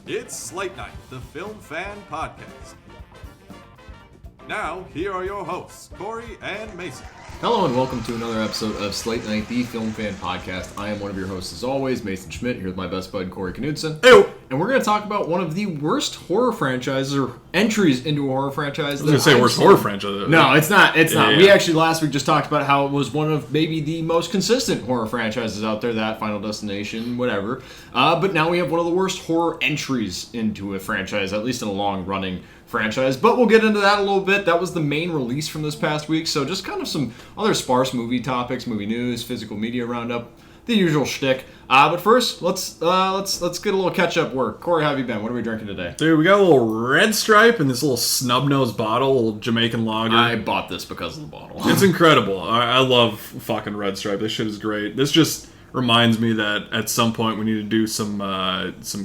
It's Slate Night, the Film Fan Podcast. Now, here are your hosts, Corey and Mason. Hello and welcome to another episode of Slate Night, the Film Fan Podcast. I am one of your hosts as always, Mason Schmidt, here with my best bud, Corey Knudsen. Ew. And we're going to talk about one of the worst horror franchises, or entries into a horror franchise. I was going to say worst horror franchise. No, it's not. It's not. Yeah. We actually last week just talked about how it was one of maybe the most consistent horror franchises out there, that Final Destination, whatever. But now we have one of the worst horror entries into a franchise, at least in a long-running franchise. But we'll get into that a little bit. That was the main release from this past week, so just kind of some other sparse movie topics, movie news, physical media roundup, the usual shtick. But first, let's get a little catch-up work. Corey, how have you been? What are we drinking today? Dude, we got a little Red Stripe in this little snub-nosed bottle, a little Jamaican lager. I bought this because of the bottle. It's incredible. I love fucking Red Stripe. This shit is great. This just reminds me that at some point we need to do some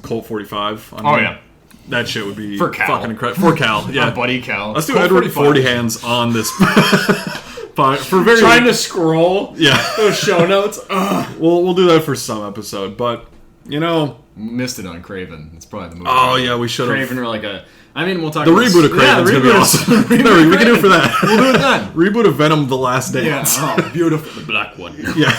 Colt 45. Yeah. That shit would be For Cal. fucking incredible. For Cal, yeah. Our buddy Cal. Let's do Colt Edward 45. 40 hands on this. For very Trying to scroll yeah. those show notes. We'll do that for some episode, but you know, Missed it on Craven. It's probably the movie. oh yeah, we should have. Craven or like a. I mean, we'll talk The about reboot of Craven's gonna be awesome. No, we can do it for that. We'll do it then. Reboot of Venom: The Last Yeah. Dance. Oh, beautiful. The black one. Yeah.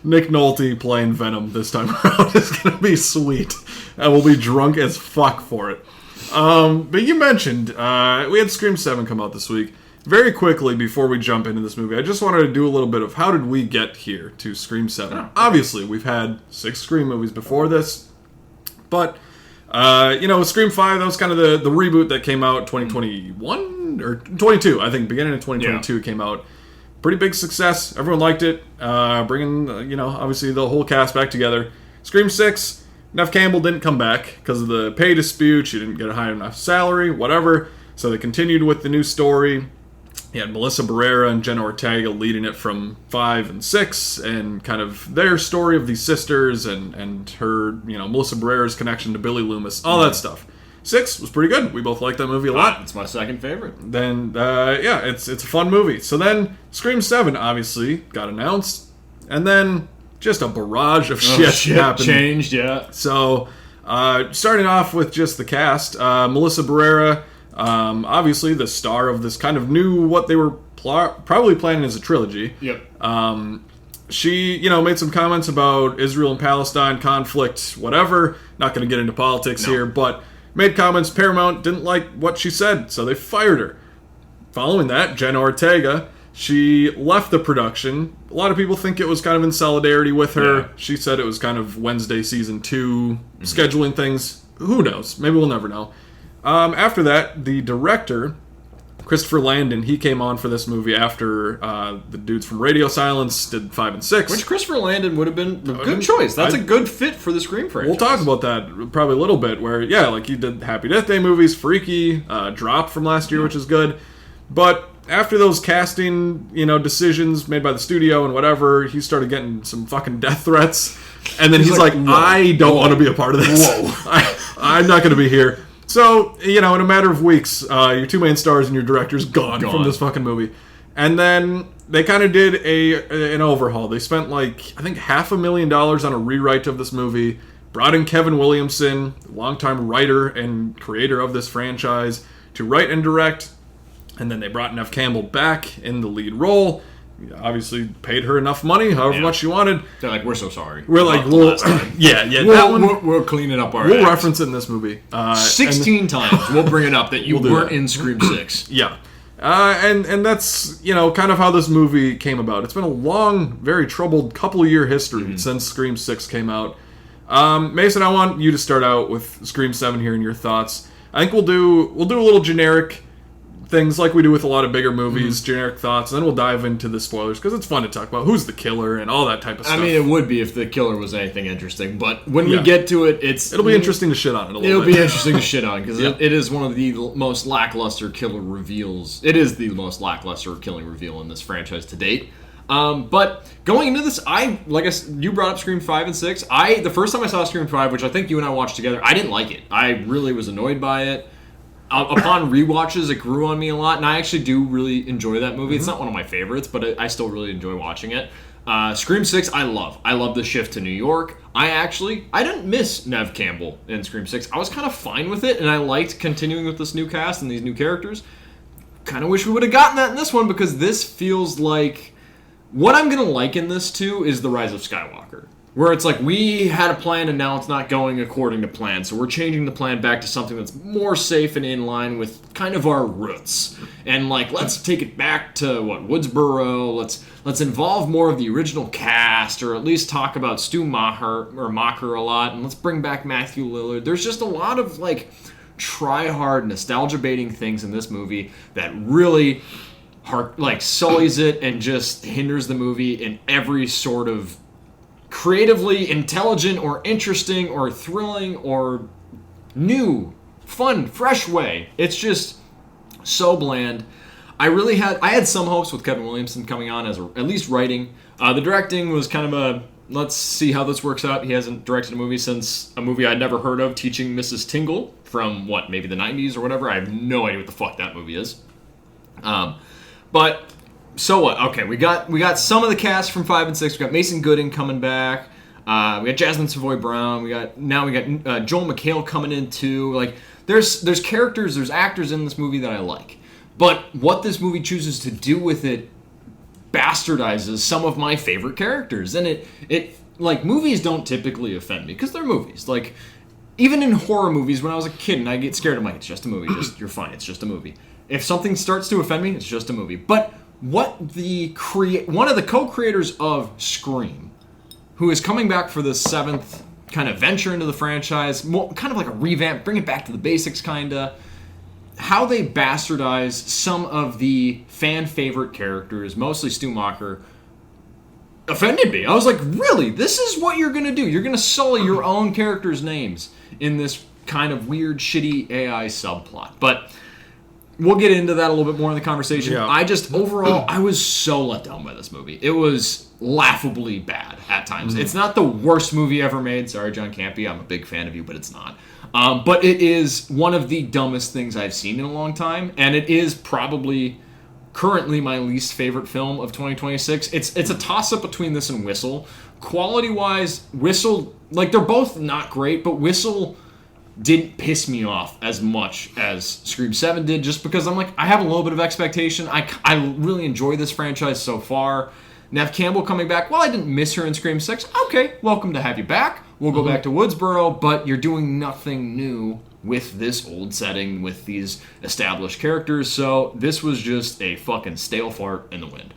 Nick Nolte playing Venom this time around is going to be sweet. And we'll be drunk as fuck for it. But you mentioned, we had Scream 7 come out this week. Very quickly, before we jump into this movie, I just wanted to do a little bit of how did we get here to Scream 7. Oh. Obviously, we've had 6 Scream movies before this. But, Scream 5, that was kind of the reboot that came out 2021? Or 22, I think. Beginning of 2022 it came out. Pretty big success. Everyone liked it. Bringing, obviously the whole cast back together. Scream 6, Neve Campbell didn't come back because of the pay dispute. She didn't get a high enough salary, whatever. So they continued with the new story. You had Melissa Barrera and Jenna Ortega leading it from 5 and 6, and kind of their story of these sisters and her, Melissa Barrera's connection to Billy Loomis, all that stuff. 6 was pretty good. We both liked that movie a lot. It's my second favorite. Then, it's a fun movie. So then, Scream 7, obviously, got announced. And then, just a barrage of shit happened. Changed, yeah. So, starting off with just the cast, Melissa Barrera, obviously the star of this kind of new, what they were probably planning as a trilogy. Yep. She, made some comments about Israel and Palestine conflict, whatever. Not going to get into politics here, but made comments. Paramount didn't like what she said, so they fired her. Following that, Jenna Ortega, she left the production. A lot of people think it was kind of in solidarity with her. Yeah. She said it was kind of Wednesday season 2, scheduling things. Who knows? Maybe we'll never know. After that, the director, Christopher Landon, he came on for this movie after the dudes from Radio Silence did 5 and 6. Which Christopher Landon would have been a good choice. That's a good fit for the Scream franchise. We'll talk about that probably a little bit, where, he did Happy Death Day movies, Freaky, Drop from last year, which is good. But after those casting, decisions made by the studio and whatever, he started getting some fucking death threats. And then he's like, I don't want to be a part of this. I'm not going to be here. So, in a matter of weeks, your 2 main stars and your director's gone from this fucking movie. And then they kind of did an overhaul. They spent I think $500,000 on a rewrite of this movie. Brought in Kevin Williamson, longtime writer and creator of this franchise, to write and direct. And then they brought Neve Campbell back in the lead role. Obviously paid her enough money, however much she wanted. They're like, we're so sorry. We're like, we'll clean it up. We'll reference it in this movie 16 times. We'll bring it up that you weren't in Scream 6. Yeah, and that's kind of how this movie came about. It's been a long, very troubled couple-year history since Scream 6 came out. Mason, I want you to start out with Scream 7 here and your thoughts. I think we'll do a little generic things like we do with a lot of bigger movies, generic thoughts, and then we'll dive into the spoilers, because it's fun to talk about who's the killer and all that type of stuff. I mean, it would be if the killer was anything interesting, but when we get to it, it'll be interesting to shit on it a little bit. It'll be interesting to shit on, because it is one of the most lackluster killer reveals. It is the most lackluster killing reveal in this franchise to date. But going into this, you brought up Scream 5 and 6. The first time I saw Scream 5, which I think you and I watched together, I didn't like it. I really was annoyed by it. Upon rewatches, it grew on me a lot, and I actually do really enjoy that movie. It's not one of my favorites, but I still really enjoy watching it. Scream 6, I love. I love the shift to New York. I didn't miss Nev Campbell in Scream 6. I was kind of fine with it, and I liked continuing with this new cast and these new characters. Kind of wish we would have gotten that in this one, because this feels like... What I'm going to liken this to is The Rise of Skywalker, where it's like, we had a plan and now it's not going according to plan, so we're changing the plan back to something that's more safe and in line with kind of our roots. And like, let's take it back to, Woodsboro, let's involve more of the original cast, or at least talk about Stu Macher a lot, and let's bring back Matthew Lillard. There's just a lot of like try-hard, nostalgia-baiting things in this movie that really sullies it and just hinders the movie in every sort of creatively intelligent or interesting or thrilling or new, fun, fresh way. It's just so bland. I had some hopes with Kevin Williamson coming on as at least writing. The directing was kind of let's see how this works out. He hasn't directed a movie since a movie I'd never heard of, Teaching Mrs. Tingle, from maybe the 90s or whatever. I have no idea what the fuck that movie is. But so what? Okay, we got some of the cast from 5 and 6. We got Mason Gooding coming back. We got Jasmine Savoy Brown. We got Joel McHale coming in too. Like, there's characters, there's actors in this movie that I like. But what this movie chooses to do with it bastardizes some of my favorite characters. And it like, movies don't typically offend me because they're movies. Like, even in horror movies, when I was a kid and I get scared, I'm like, it's just a movie. You're fine. It's just a movie. If something starts to offend me, it's just a movie. But one of the co-creators of Scream, who is coming back for the 7th kind of venture into the franchise, kind of like a revamp, bring it back to the basics, kind of. How they bastardize some of the fan favorite characters, mostly Stu Macher, offended me. I was like, really? This is what you're going to do? You're going to sully your own characters' names in this kind of weird, shitty AI subplot. But we'll get into that a little bit more in the conversation. Yeah. Overall, I was so let down by this movie. It was laughably bad at times. It's not the worst movie ever made. Sorry, John Campy. I'm a big fan of you, but it's not. But it is one of the dumbest things I've seen in a long time, and it is probably currently my least favorite film of 2026. It's a toss-up between this and Whistle. Quality-wise, Whistle, like, they're both not great, but Whistle didn't piss me off as much as Scream 7 did, just because I'm like, I have a little bit of expectation. I really enjoy this franchise so far. Nev Campbell coming back, well, I didn't miss her in Scream 6. Okay, welcome to have you back. We'll go back to Woodsboro, but you're doing nothing new with this old setting, with these established characters, so this was just a fucking stale fart in the wind.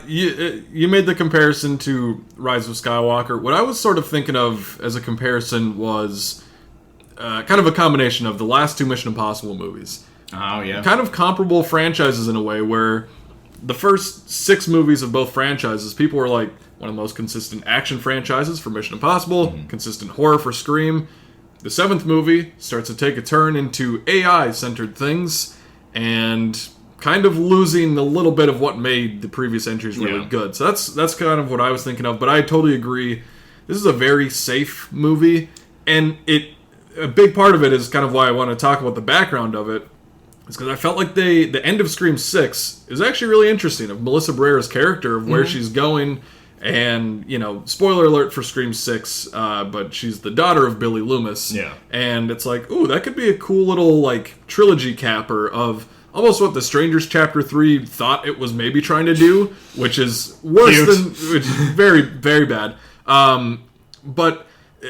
You made the comparison to Rise of Skywalker. What I was sort of thinking of as a comparison was kind of a combination of the last two Mission Impossible movies. Oh, yeah. Kind of comparable franchises in a way, where the first 6 movies of both franchises, people were like, one of the most consistent action franchises for Mission Impossible, consistent horror for Scream. The 7th movie starts to take a turn into AI-centered things, and kind of losing a little bit of what made the previous entries really good. So that's kind of what I was thinking of, but I totally agree. This is a very safe movie, and a big part of it is kind of why I want to talk about the background of it, is because I felt like the end of Scream 6 is actually really interesting, of Melissa Barrera's character, of where she's going. And, spoiler alert for Scream 6, but she's the daughter of Billy Loomis. Yeah. And it's like, ooh, that could be a cool little, like, trilogy capper of almost what The Strangers Chapter 3 thought it was maybe trying to do, which is worse which is very, very bad. But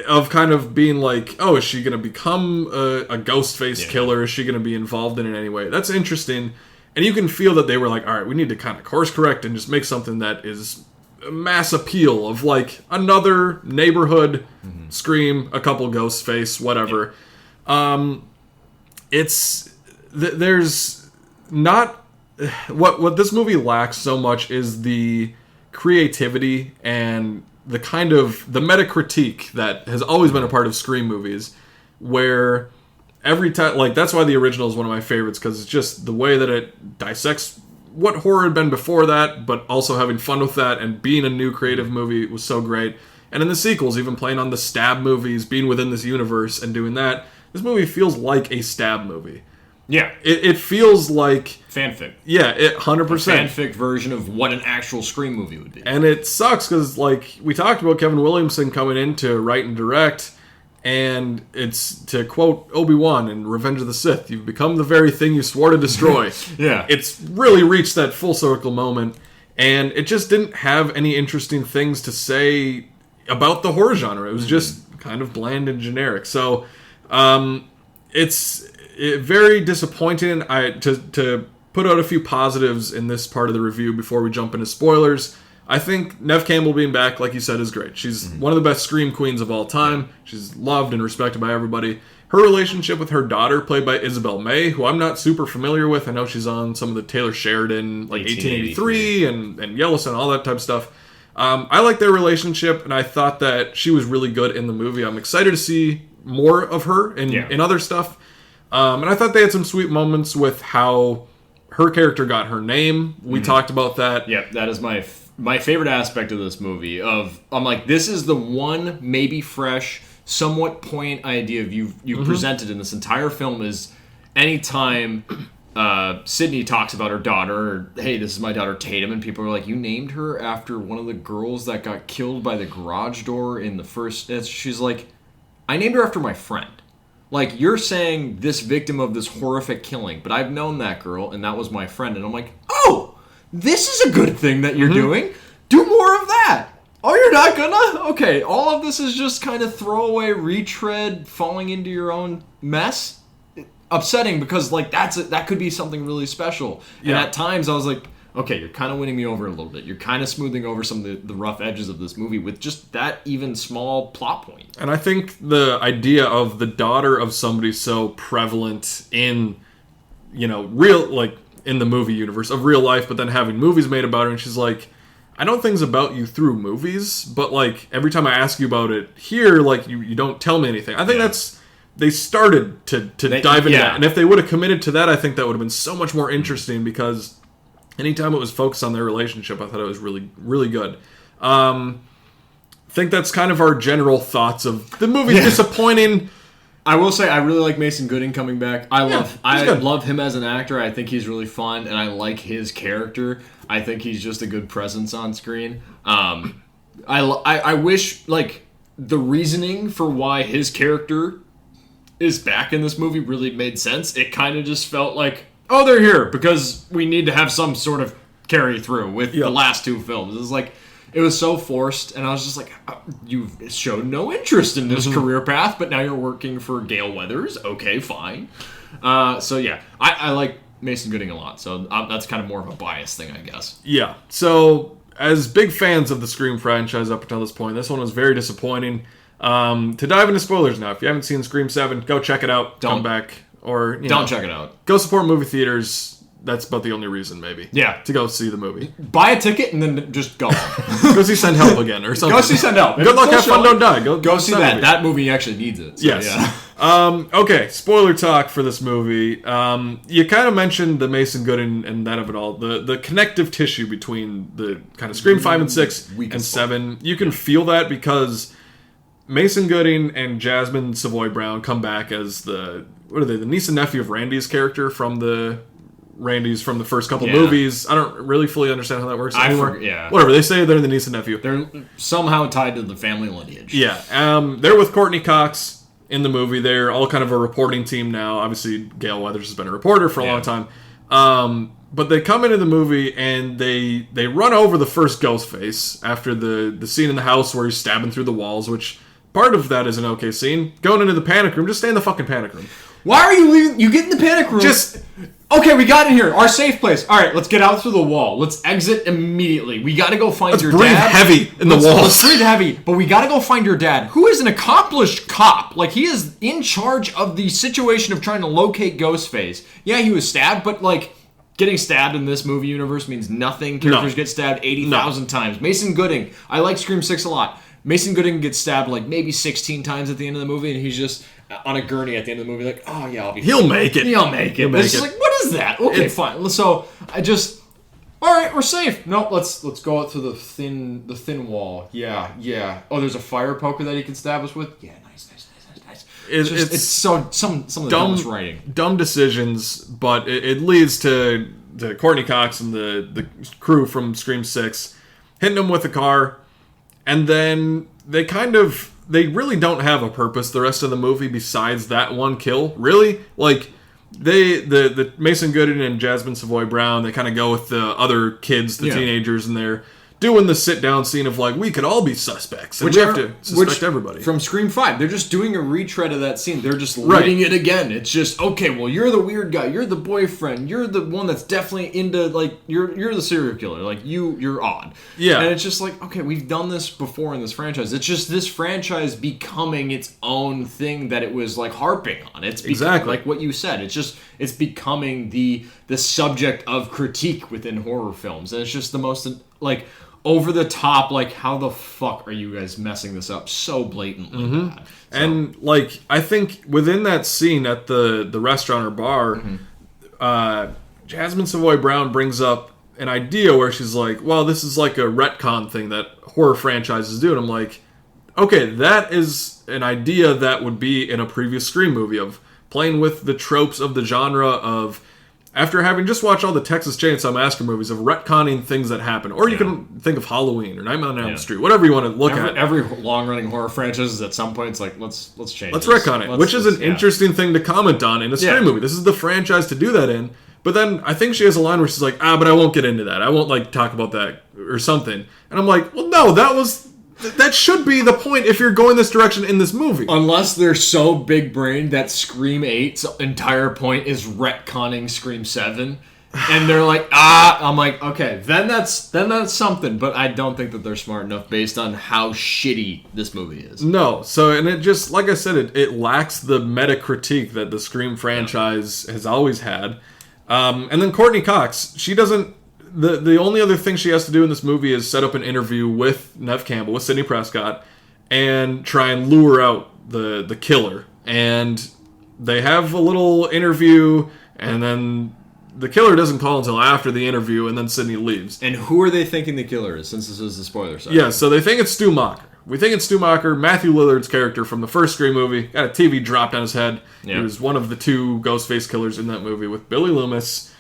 of kind of being like, oh, is she going to become a ghost-faced killer? Is she going to be involved in it in any way? That's interesting. And you can feel that they were like, all right, we need to kind of course correct and just make something that is mass appeal, of like another neighborhood Scream, a couple Ghostface, whatever. There's not what this movie lacks so much is the creativity and the kind of the meta critique that has always been a part of Scream movies, where every time, like, that's why the original is one of my favorites, because it's just the way that it dissects what horror had been before that, but also having fun with that and being a new creative movie was so great. And in the sequels, even playing on the Stab movies, being within this universe and doing that, this movie feels like a Stab movie. Yeah. It feels like fanfic. Yeah, 100%. Fanfic version of what an actual Scream movie would be. And it sucks because, like, we talked about Kevin Williamson coming in to write and direct, and it's, to quote Obi-Wan in Revenge of the Sith, you've become the very thing you swore to destroy. Yeah. It's really reached that full circle moment, and it just didn't have any interesting things to say about the horror genre. It was just kind of bland and generic. So, it's very disappointing. To put out a few positives in this part of the review before we jump into spoilers. I think Neve Campbell being back, like you said, is great. She's one of the best Scream queens of all time. She's loved and respected by everybody. Her relationship with her daughter, played by Isabel May, who I'm not super familiar with. I know she's on some of the Taylor Sheridan, like 1883 and Yellowstone, all that type of stuff. I like their relationship, and I thought that she was really good in the movie. I'm excited to see more of her in other stuff. And I thought they had some sweet moments with how her character got her name. We talked about that. Yep, that is my favorite aspect of this movie. I'm like, this is the one maybe fresh, somewhat poignant idea you've presented in this entire film is anytime Sydney talks about her daughter, or, hey, this is my daughter Tatum, and people are like, you named her after one of the girls that got killed by the garage door in the first... She's like, I named her after my friend. Like, you're saying this victim of this horrific killing, but I've known that girl, and that was my friend. And I'm like, oh, this is a good thing that you're doing. Do more of that. Oh, you're not gonna? Okay, all of this is just kind of throwaway retread, falling into your own mess. Upsetting, because, like, that could be something really special. And at times I was like, okay, you're kind of winning me over a little bit. You're kind of smoothing over some of the rough edges of this movie with just that even small plot point. And I think the idea of the daughter of somebody so prevalent in, real, like, in the movie universe of real life, but then having movies made about her, and she's like, I know things about you through movies, but, like, every time I ask you about it here, like, you don't tell me anything. I think they started to dive into that. And if they would have committed to that, I think that would have been so much more interesting, because anytime it was focused on their relationship, I thought it was really, really good. I think that's kind of our general thoughts of the movie. Disappointing. I will say I really like Mason Gooding coming back. I love him as an actor. I think he's really fun, and I like his character. I think he's just a good presence on screen. I wish, like, the reasoning for why his character is back in this movie really made sense. It kind of just felt like, oh, they're here because we need to have some sort of carry through with the last two films. It was like, it was so forced, and I was just like, you've showed no interest in this career path, but now you're working for Gale Weathers. Okay, fine. So yeah, I like Mason Gooding a lot, so that's kind of more of a bias thing, I guess. Yeah, so as big fans of the Scream franchise up until this point, this one was very disappointing. To dive into spoilers now, if you haven't seen Scream 7, go check it out. Come back. Or don't check it out. Go support movie theaters. That's about the only reason, maybe. Yeah. To go see the movie. Buy a ticket and then just go. Go see Send Help again or something. Go see Send Help. Good luck, have fun, don't die. Go see that. Movie. That movie actually needs it. So, yes. Yeah. Okay, spoiler talk for this movie. You kind of mentioned the Mason Gooding and that of it all. The connective tissue between the kind of Scream 5 and 6 and 7. You can feel that because Mason Gooding and Jasmine Savoy Brown come back as the niece and nephew of Randy's character from the first couple movies. I don't really fully understand how that works anymore. Whatever, they say they're the niece and nephew. They're somehow tied to the family lineage. Yeah. They're with Courtney Cox in the movie. They're all kind of a reporting team now. Obviously, Gale Weathers has been a reporter for a long time. But they come into the movie and they run over the first Ghostface after the scene in the house where he's stabbing through the walls, which part of that is an okay scene. Going into the panic room, just stay in the fucking panic room. Why are you leaving? You get in the panic room. Okay, we got in here. Our safe place. All right, let's get out through the wall. Let's exit immediately. We got to go find your dad. Breathe heavy in the walls. Let's breathe heavy, but we got to go find your dad, who is an accomplished cop. Like, he is in charge of the situation of trying to locate Ghostface. Yeah, he was stabbed, but, like, getting stabbed in this movie universe means nothing. Characters get stabbed 80,000 times. Mason Gooding. I like Scream 6 a lot. Mason Gooding gets stabbed like maybe 16 times at the end of the movie, and he's just on a gurney at the end of the movie like, oh yeah, I'll be fine. He'll make it. It's just like, what is that? Okay, fine. So I just, all right, we're safe. No, let's go out through the thin wall. Yeah. Oh, there's a fire poker that he can stab us with. Yeah, nice. It's so some of the dumbest writing. Dumb decisions, but it leads to Courtney Cox and the crew from Scream 6 hitting him with a car, and then they really don't have a purpose the rest of the movie besides that one kill. Really, like the Mason Gooden and Jasmine Savoy Brown, they kind of go with the other kids, the teenagers, and they're doing the sit-down scene of, like, we could all be suspects, and we have to suspect everybody. From Scream 5, they're just doing a retread of that scene. They're just reading it again. It's just, okay, well, you're the weird guy, you're the boyfriend, you're the one that's definitely into, like, you're the serial killer, like, you're odd. Yeah. And it's just like, okay, we've done this before in this franchise. It's just this franchise becoming its own thing that it was, like, harping on. It's exactly like what you said. It's becoming the subject of critique within horror films. And it's just the most, like, over the top, like, how the fuck are you guys messing this up so blatantly bad? So. And, like, I think within that scene at the restaurant or bar, Jasmine Savoy Brown brings up an idea where she's like, well, this is like a retcon thing that horror franchises do. And I'm like, okay, that is an idea that would be in a previous Scream movie, of playing with the tropes of the genre of, after having just watched all the Texas Chainsaw Massacre movies, of retconning things that happen. Or you can think of Halloween or Nightmare on Elm Street, whatever you want to look at. Every long-running horror franchise is at some point, it's like, let's change Let's retcon it, which is an interesting thing to comment on in a Scream movie. This is the franchise to do that in. But then I think she has a line where she's like, but I won't get into that. I won't, like, talk about that or something. And I'm like, well, no, that should be the point if you're going this direction in this movie. Unless they're so big-brained that Scream 8's entire point is retconning Scream 7. And they're like, I'm like, okay, then that's something. But I don't think that they're smart enough based on how shitty this movie is. No. So, and it just, like I said, it lacks the meta critique that the Scream franchise has always had. And then Courtney Cox, she doesn't... The only other thing she has to do in this movie is set up an interview with Neve Campbell, with Sidney Prescott, and try and lure out the killer. And they have a little interview, and then the killer doesn't call until after the interview, and then Sidney leaves. And who are they thinking the killer is, since this is the spoiler side? Yeah, so they think it's Stu Macher. We think it's Stu Macher, Matthew Lillard's character from the first Scream movie. Got a TV dropped on his head. He was one of the two Ghostface killers in that movie with Billy Loomis.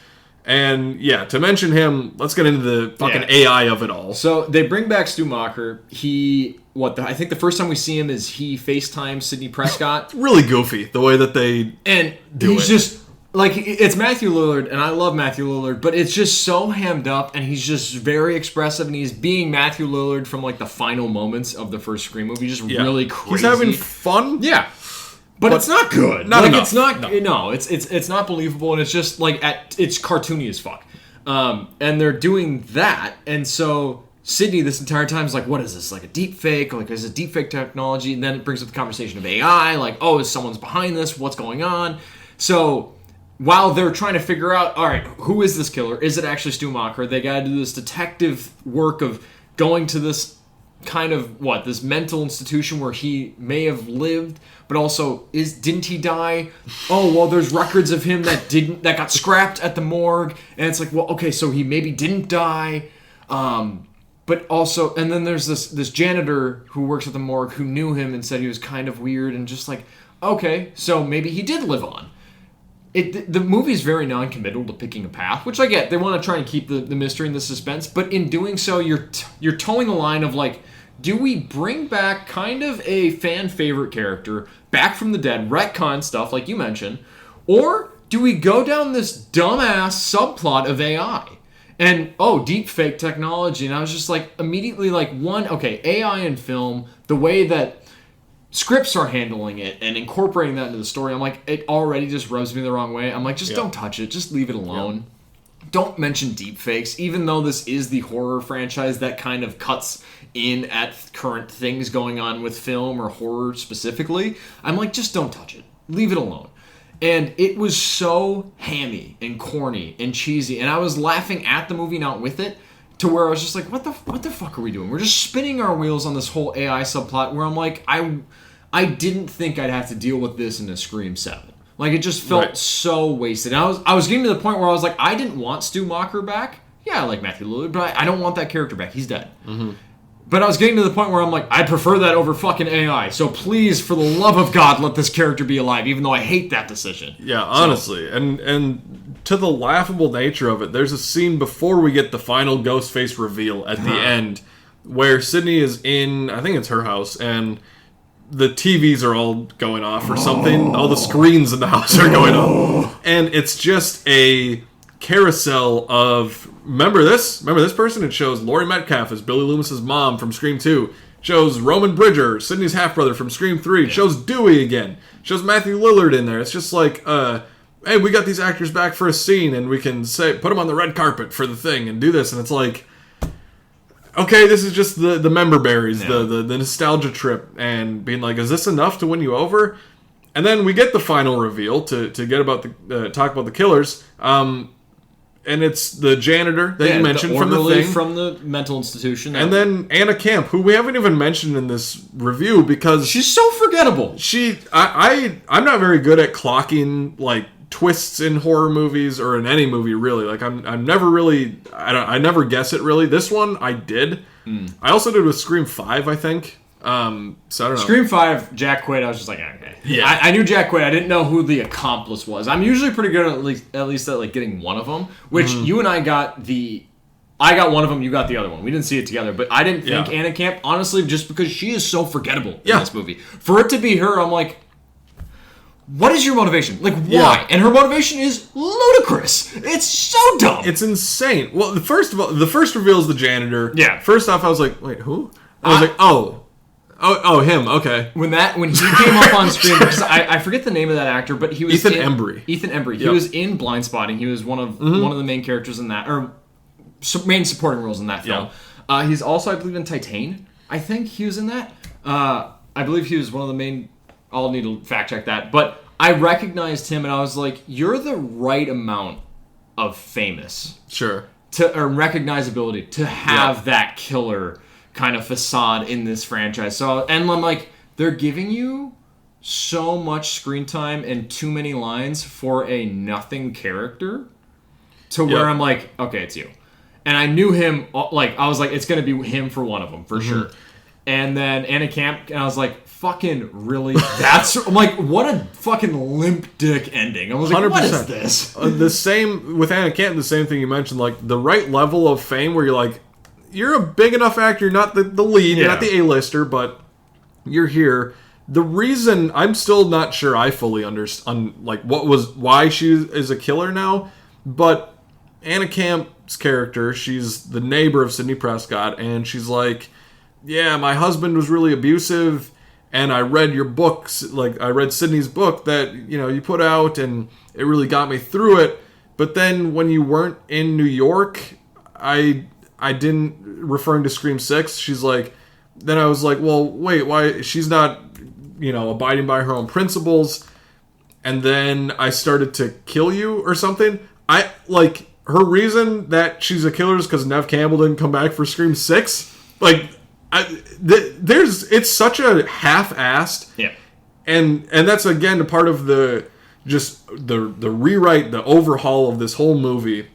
And, yeah, to mention him, let's get into the fucking AI of it all. So, they bring back Stu Macher. I think the first time we see him is he FaceTimes Sidney Prescott. It's really goofy, the way that they do he's just, like, it's Matthew Lillard, and I love Matthew Lillard, but it's just so hammed up, and he's just very expressive, and he's being Matthew Lillard from, like, the final moments of the first Scream movie, just really crazy. He's having fun? Yeah. But it's not good. Not enough. It's not. No, it's not believable, and it's just like it's cartoony as fuck. And they're doing that, and so Sidney this entire time is like, "What is this? Like a deep fake? Like is it deep fake technology?" And then it brings up the conversation of AI, like, "Oh, is someone's behind this? What's going on?" So while they're trying to figure out, all right, who is this killer? Is it actually Stu Macher? They got to do this detective work of going to this kind of this mental institution where he may have lived, but also didn't he die? Oh, well, there's records of him that got scrapped at the morgue, and it's like, well, okay, so he maybe didn't die, but also, and then there's this janitor who works at the morgue who knew him and said he was kind of weird, and just like, okay, so maybe he did live on. The movie's very non-committal to picking a path, which I get. They want to try and keep the mystery and the suspense, but in doing so, you're towing the line of, like, do we bring back kind of a fan favorite character back from the dead, retcon stuff like you mentioned, or do we go down this dumbass subplot of AI and deep fake technology? And I was just like, immediately like, AI in film, the way that scripts are handling it and incorporating that into the story, I'm like, it already just rubs me the wrong way. I'm like, just don't touch it, just leave it alone. Don't mention deepfakes, even though this is the horror franchise that kind of cuts in at current things going on with film or horror specifically. I'm like, just don't touch it. Leave it alone. And it was so hammy and corny and cheesy, and I was laughing at the movie, not with it, to where I was just like, what the fuck are we doing? We're just spinning our wheels on this whole AI subplot where I'm like, I didn't think I'd have to deal with this in a Scream 7. Like, it just felt so wasted. And I was getting to the point where I was like, I didn't want Stu Macher back. Yeah, I like Matthew Lillard, but I don't want that character back. He's dead. Mm-hmm. But I was getting to the point where I'm like, I prefer that over fucking AI. So please, for the love of God, let this character be alive, even though I hate that decision. Yeah, honestly. And to the laughable nature of it, there's a scene before we get the final Ghostface reveal at the end where Sydney is in, I think it's her house, and the TVs are all going off or something. All the screens in the house are going off. And it's just a carousel of remember this person. It shows Laurie Metcalf as Billy Loomis's mom from Scream 2, shows Roman Bridger, Sydney's half brother from Scream 3, shows Dewey again, shows Matthew Lillard in there. It's just like hey, we got these actors back for a scene and we can put them on the red carpet for the thing and do this. And it's like, okay, this is just the member berries, the nostalgia trip, and being like, is this enough to win you over? And then we get the final reveal to get about talk about the killers. And it's the janitor that you mentioned from the thing. From the mental institution. And then Anna Camp, who we haven't even mentioned in this review because... she's so forgettable. I'm not very good at clocking, like, twists in horror movies or in any movie, really. Like, I'm never really... I never guess it, really. This one, I did. I also did with Scream 5, I think. So I don't know. Scream 5, Jack Quaid, I was just like, okay. Yeah. I knew Jack Quaid. I didn't know who the accomplice was. I'm usually pretty good at least at like getting one of them, which you and I got I got one of them, you got the other one. We didn't see it together, but I didn't think Anna Camp, honestly, just because she is so forgettable in this movie. For it to be her, I'm like, what is your motivation? Like, why? Yeah. And her motivation is ludicrous. It's so dumb. It's insane. Well, first of all, the first reveal is the janitor. Yeah. First off, I was like, wait, who? I was like, Oh, him. Okay. When he came up on screen, because I forget the name of that actor, but he was Ethan Embry. Ethan Embry. He was in Blind Spotting. He was one of the main characters in that, or main supporting roles in that film. Yeah. He's also, I believe, in Titane. I think he was in that. I believe he was one of the main. I'll need to fact check that, but I recognized him, and I was like, "You're the right amount of famous, sure, or recognizability to have that killer kind of facade in this franchise." So, and I'm like, they're giving you so much screen time and too many lines for a nothing character to where I'm like, okay, it's you. And I knew him, like, I was like, it's going to be him for one of them, for sure. And then Anna Camp, and I was like, fucking really? I'm like, what a fucking limp dick ending. I was like, 100%. What is this? The same, with Anna Camp, the same thing you mentioned, like, the right level of fame where you're like, you're a big enough actor, you're not the lead, you're not the A-lister, but you're here. The reason, I'm still not sure I fully understand, like, why she is a killer now, but Anna Camp's character, she's the neighbor of Sidney Prescott, and she's like, yeah, my husband was really abusive, and I read your books, like, I read Sidney's book that, you put out, and it really got me through it, but then when you weren't in New York, I didn't, referring to Scream 6, she's like, then I was like, well, wait, why, she's not, abiding by her own principles, and then I started to kill you or something. Her reason that she's a killer is because Nev Campbell didn't come back for Scream 6, like, it's such a half-assed, and that's, again, a part of the rewrite, the overhaul of this whole movie.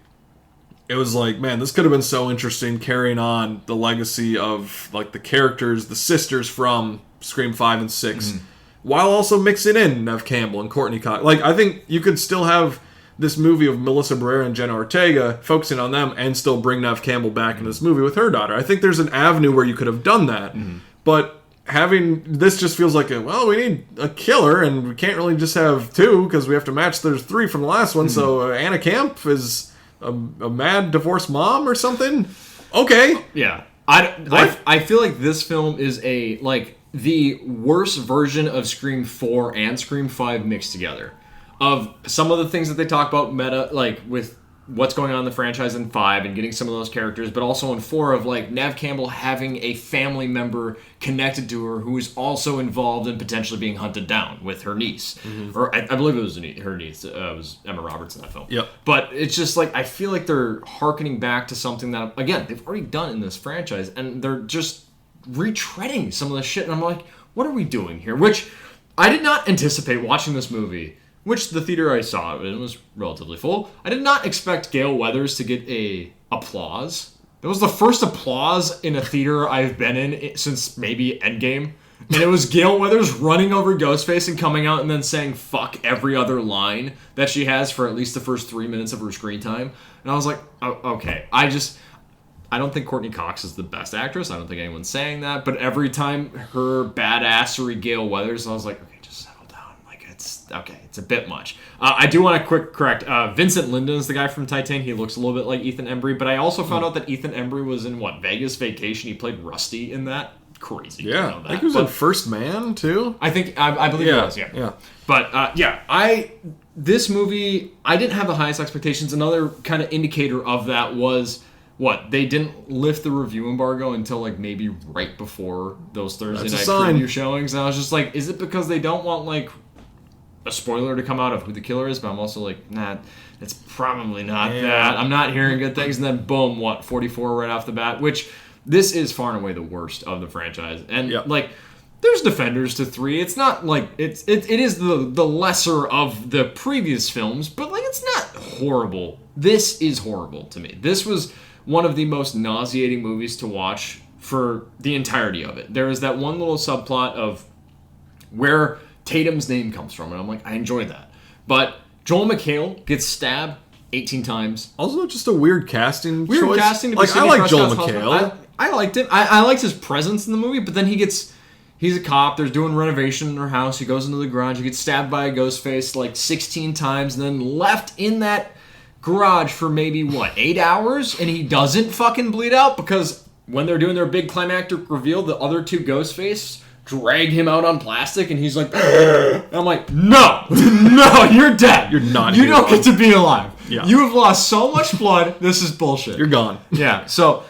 It was like, man, this could have been so interesting carrying on the legacy of, like, the characters, the sisters from Scream 5 and 6, while also mixing in Nev Campbell and Courtney Cox. Like, I think you could still have this movie of Melissa Barrera and Jenna Ortega, focusing on them, and still bring Nev Campbell back in this movie with her daughter. I think there's an avenue where you could have done that, but having this just feels like we need a killer, and we can't really just have two, because we have to match, there's three from the last one, so Anna Camp is a mad divorced mom or something? Okay. Yeah. I feel like this film is the worst version of Scream 4 and Scream 5 mixed together. Of some of the things that they talk about meta, like with what's going on in the franchise in 5 and getting some of those characters, but also in 4 of like Nev Campbell having a family member connected to her who is also involved in potentially being hunted down with her niece. Or I believe it was her niece. It was Emma Roberts in that film. Yep. But it's just like, I feel like they're hearkening back to something that, again, they've already done in this franchise, and they're just retreading some of the shit, and I'm like, what are we doing here? Which I did not anticipate watching this movie, which the theater I saw it in was relatively full. I did not expect Gale Weathers to get a applause That was the first applause in a theater I've been in since maybe Endgame. And it was Gale Weathers running over Ghostface and coming out and then saying fuck every other line that she has for at least the first 3 minutes of her screen time. And I was like, oh, okay. I don't think Courtney Cox is the best actress. I don't think anyone's saying that. But every time her badassery Gale Weathers, I was like, okay, just settle down. Like, it's a bit much. I do want to quick correct. Vincent Linden is the guy from Titan. He looks a little bit like Ethan Embry. But I also found out that Ethan Embry was in, Vegas Vacation. He played Rusty in that. Crazy. Yeah, I think he was in First Man too. I believe he was. Yeah. But this movie, I didn't have the highest expectations. Another kind of indicator of that was they didn't lift the review embargo until like maybe right before those Thursday night preview showings, and I was just like, is it because they don't want like a spoiler to come out of who the killer is? But I'm also like, nah, it's probably not that. I'm not hearing good things, and then boom, 44 right off the bat, which. This is far and away the worst of the franchise. And, there's defenders to 3. It's not like... It is the lesser of the previous films, but, it's not horrible. This is horrible to me. This was one of the most nauseating movies to watch for the entirety of it. There is that one little subplot of where Tatum's name comes from, and I'm like, I enjoy that. But Joel McHale gets stabbed 18 times. Also, just a weird casting choice. Weird casting. I like Joel McHale. I liked him. I liked his presence in the movie, but then he's a cop. They're doing renovation in their house. He goes into the garage. He gets stabbed by a ghost face 16 times, and then left in that garage for maybe 8 hours, and he doesn't fucking bleed out because when they're doing their big climactic reveal, the other 2 ghost face drag him out on plastic, and he's like, and I'm like, no, you're dead. You're not. You don't get to be alive. Yeah. You have lost so much blood. This is bullshit. You're gone. Yeah. So.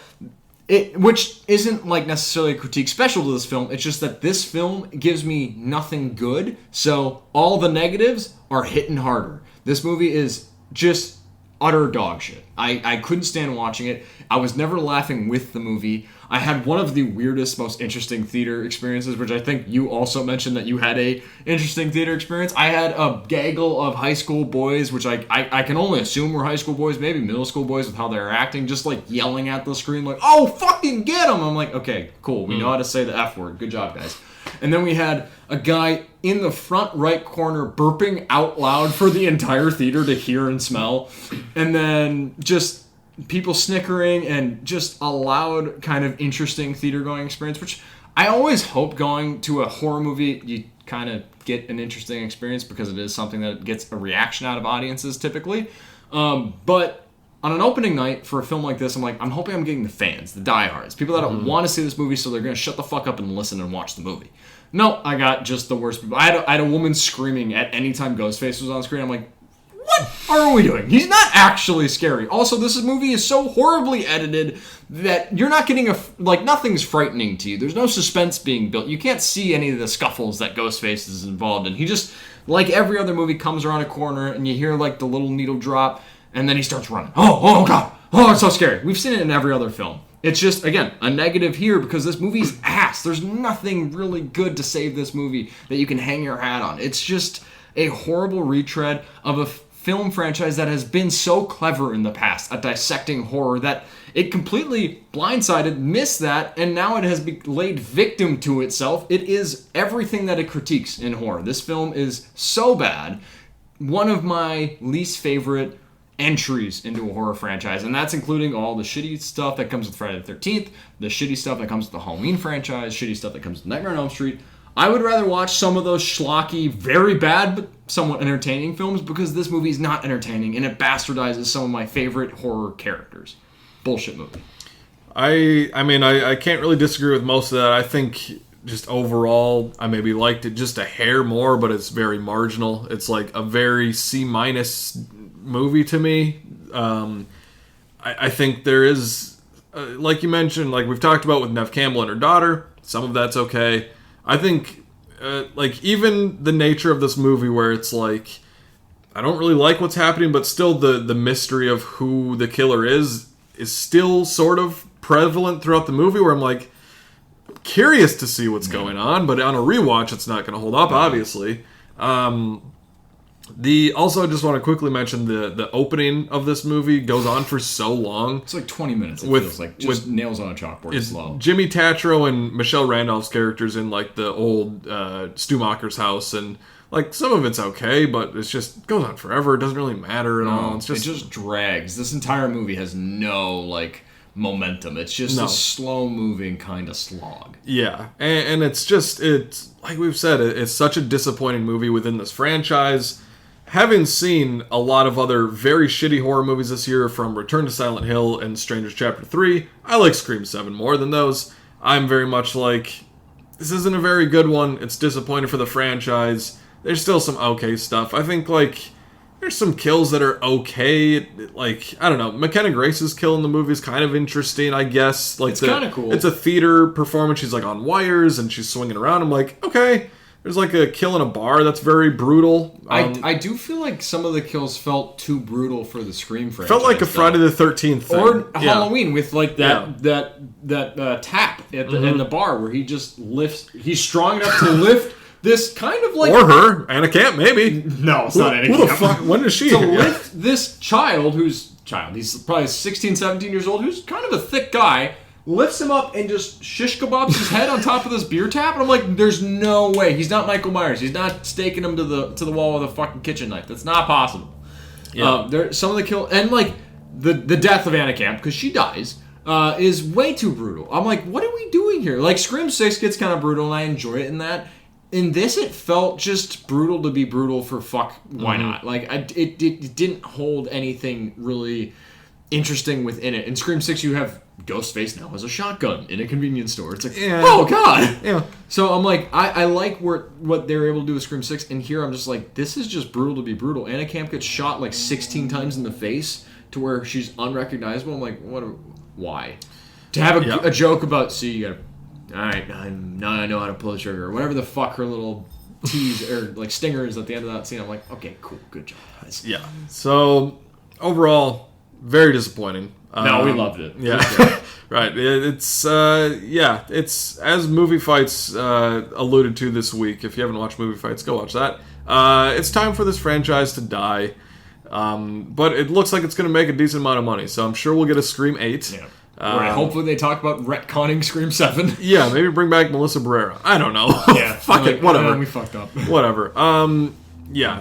Which isn't necessarily a critique special to this film. It's just that this film gives me nothing good, so all the negatives are hitting harder. This movie is just utter dog shit. I couldn't stand watching it. I was never laughing with the movie. I had one of the weirdest, most interesting theater experiences, which I think you also mentioned that you had a interesting theater experience. I had a gaggle of high school boys, which I can only assume were high school boys, maybe middle school boys with how they're acting, just yelling at the screen oh, fucking get them! I'm like, okay, cool. We know how to say the F word. Good job, guys. And then we had a guy in the front right corner burping out loud for the entire theater to hear and smell. And then just people snickering and just a loud kind of interesting theater-going experience, which I always hope going to a horror movie, you kind of get an interesting experience because it is something that gets a reaction out of audiences typically. But on an opening night for a film like this, I'm hoping I'm getting the fans, the diehards, people that don't want to see this movie, so they're going to shut the fuck up and listen and watch the movie. No, I got just the worst people. I had a woman screaming at any time Ghostface was on screen. I'm like, what are we doing? He's not actually scary. Also, this movie is so horribly edited that you're not getting nothing's frightening to you. There's no suspense being built. You can't see any of the scuffles that Ghostface is involved in. He just, like every other movie, comes around a corner and you hear the little needle drop and then he starts running. Oh God. Oh, it's so scary. We've seen it in every other film. It's just, again, a negative here because this movie's ass. There's nothing really good to save this movie that you can hang your hat on. It's just a horrible retread of a film franchise that has been so clever in the past at dissecting horror that it completely blindsided, missed that, and now it has laid victim to itself. It is everything that it critiques in horror. This film is so bad. One of my least favorite entries into a horror franchise, and that's including all the shitty stuff that comes with Friday the 13th, the shitty stuff that comes with the Halloween franchise, shitty stuff that comes with Nightmare on Elm Street. I would rather watch some of those schlocky, very bad, but somewhat entertaining films because this movie is not entertaining and it bastardizes some of my favorite horror characters. Bullshit movie. I can't really disagree with most of that. I think just overall, I maybe liked it just a hair more, but it's very marginal. It's a very C- movie to me. I think there is, like you mentioned, we've talked about with Neve Campbell and her daughter, some of that's okay. I think, even the nature of this movie where it's I don't really like what's happening, but still the mystery of who the killer is still sort of prevalent throughout the movie where I'm curious to see what's going on, but on a rewatch, it's not going to hold up, obviously. Also, I just want to quickly mention the opening of this movie goes on for so long. It's like 20 minutes. It feels like just nails on a chalkboard. It's slow. Jimmy Tatro and Michelle Randolph's characters in like the old Stumacher's house, and like some of it's okay, but it's just goes on forever. It doesn't really matter at all. It just drags. This entire movie has no like momentum. It's just a slow moving kind of slog. Yeah, and it's like we've said, it's such a disappointing movie within this franchise. Having seen a lot of other very shitty horror movies this year, from Return to Silent Hill and Strangers Chapter 3, I like Scream 7 more than those. I'm very much like, this isn't a very good one. It's disappointing for the franchise. There's still some okay stuff. I think, like, there's some kills that are okay. Like, I don't know, McKenna Grace's kill in the movie is kind of interesting, I guess. Like, it's kind of cool. It's a theater performance. She's, like, on wires, and she's swinging around. I'm like, okay. There's like a kill in a bar that's very brutal. I do feel like some of the kills felt too brutal for the Scream franchise. Felt like a Friday the 13th thing. Or Halloween with like that tap at in the bar where he just lifts. He's strong enough to lift this kind of like... Or her. Anna Camp, maybe. No, it's not Anna Camp. Who the fuck? When is she? To lift this child he's probably 16, 17 years old, who's kind of a thick guy... lifts him up and just shish kebabs his head on top of this beer tap, and I'm like, there's no way. He's not Michael Myers. He's not staking him to the wall with a fucking kitchen knife. That's not possible. Yeah. Some of the kill and like the death of Anna Camp, because she dies, is way too brutal. I'm like, what are we doing here? Like Scream 6 gets kind of brutal, and I enjoy it in that. In this, it felt just brutal to be brutal for fuck. Why not? Like it didn't hold anything really interesting within it. In Scream 6, you have Ghostface now has a shotgun in a convenience store. It's like, oh god. Yeah. So I'm like, I like what they're able to do with Scream 6, and here I'm just like, this is just brutal to be brutal. Anna Camp gets shot like 16 times in the face to where she's unrecognizable. I'm like, why? To have a joke about, see, you gotta, alright, now I know how to pull the trigger, or whatever the fuck her little tease or like stinger is at the end of that scene. I'm like, okay, cool, good job, guys. Yeah. So overall, very disappointing. No, we loved it. Yeah, right. It's it's as Movie Fights alluded to this week. If you haven't watched Movie Fights, go watch that. It's time for this franchise to die, but it looks like it's going to make a decent amount of money. So I'm sure we'll get a Scream 8. Yeah. Right. Hopefully they talk about retconning Scream 7. Yeah, maybe bring back Melissa Barrera. I don't know. Yeah, fuck it. Whatever. We fucked up. Whatever.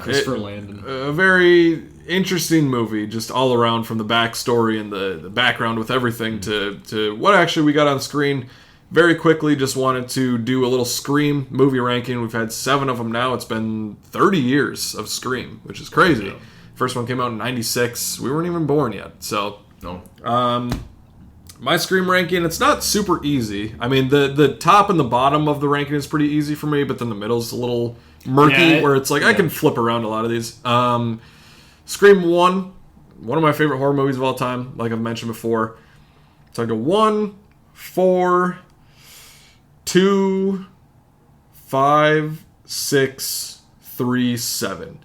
Christopher Landon. A very interesting movie, just all around, from the backstory and the background with everything to what actually we got on screen. Very quickly, just wanted to do a little Scream movie ranking. We've had 7 of them now. It's been 30 years of Scream, which is crazy. Yeah. First one came out in 96. We weren't even born yet. So, no. My Scream ranking, it's not super easy. I mean, the top and the bottom of the ranking is pretty easy for me, but then the middle's a little murky, where it's like I can flip around a lot of these. Scream 1, one of my favorite horror movies of all time, like I've mentioned before. So I go 1, 4, 2, 5, 6, 3, 7.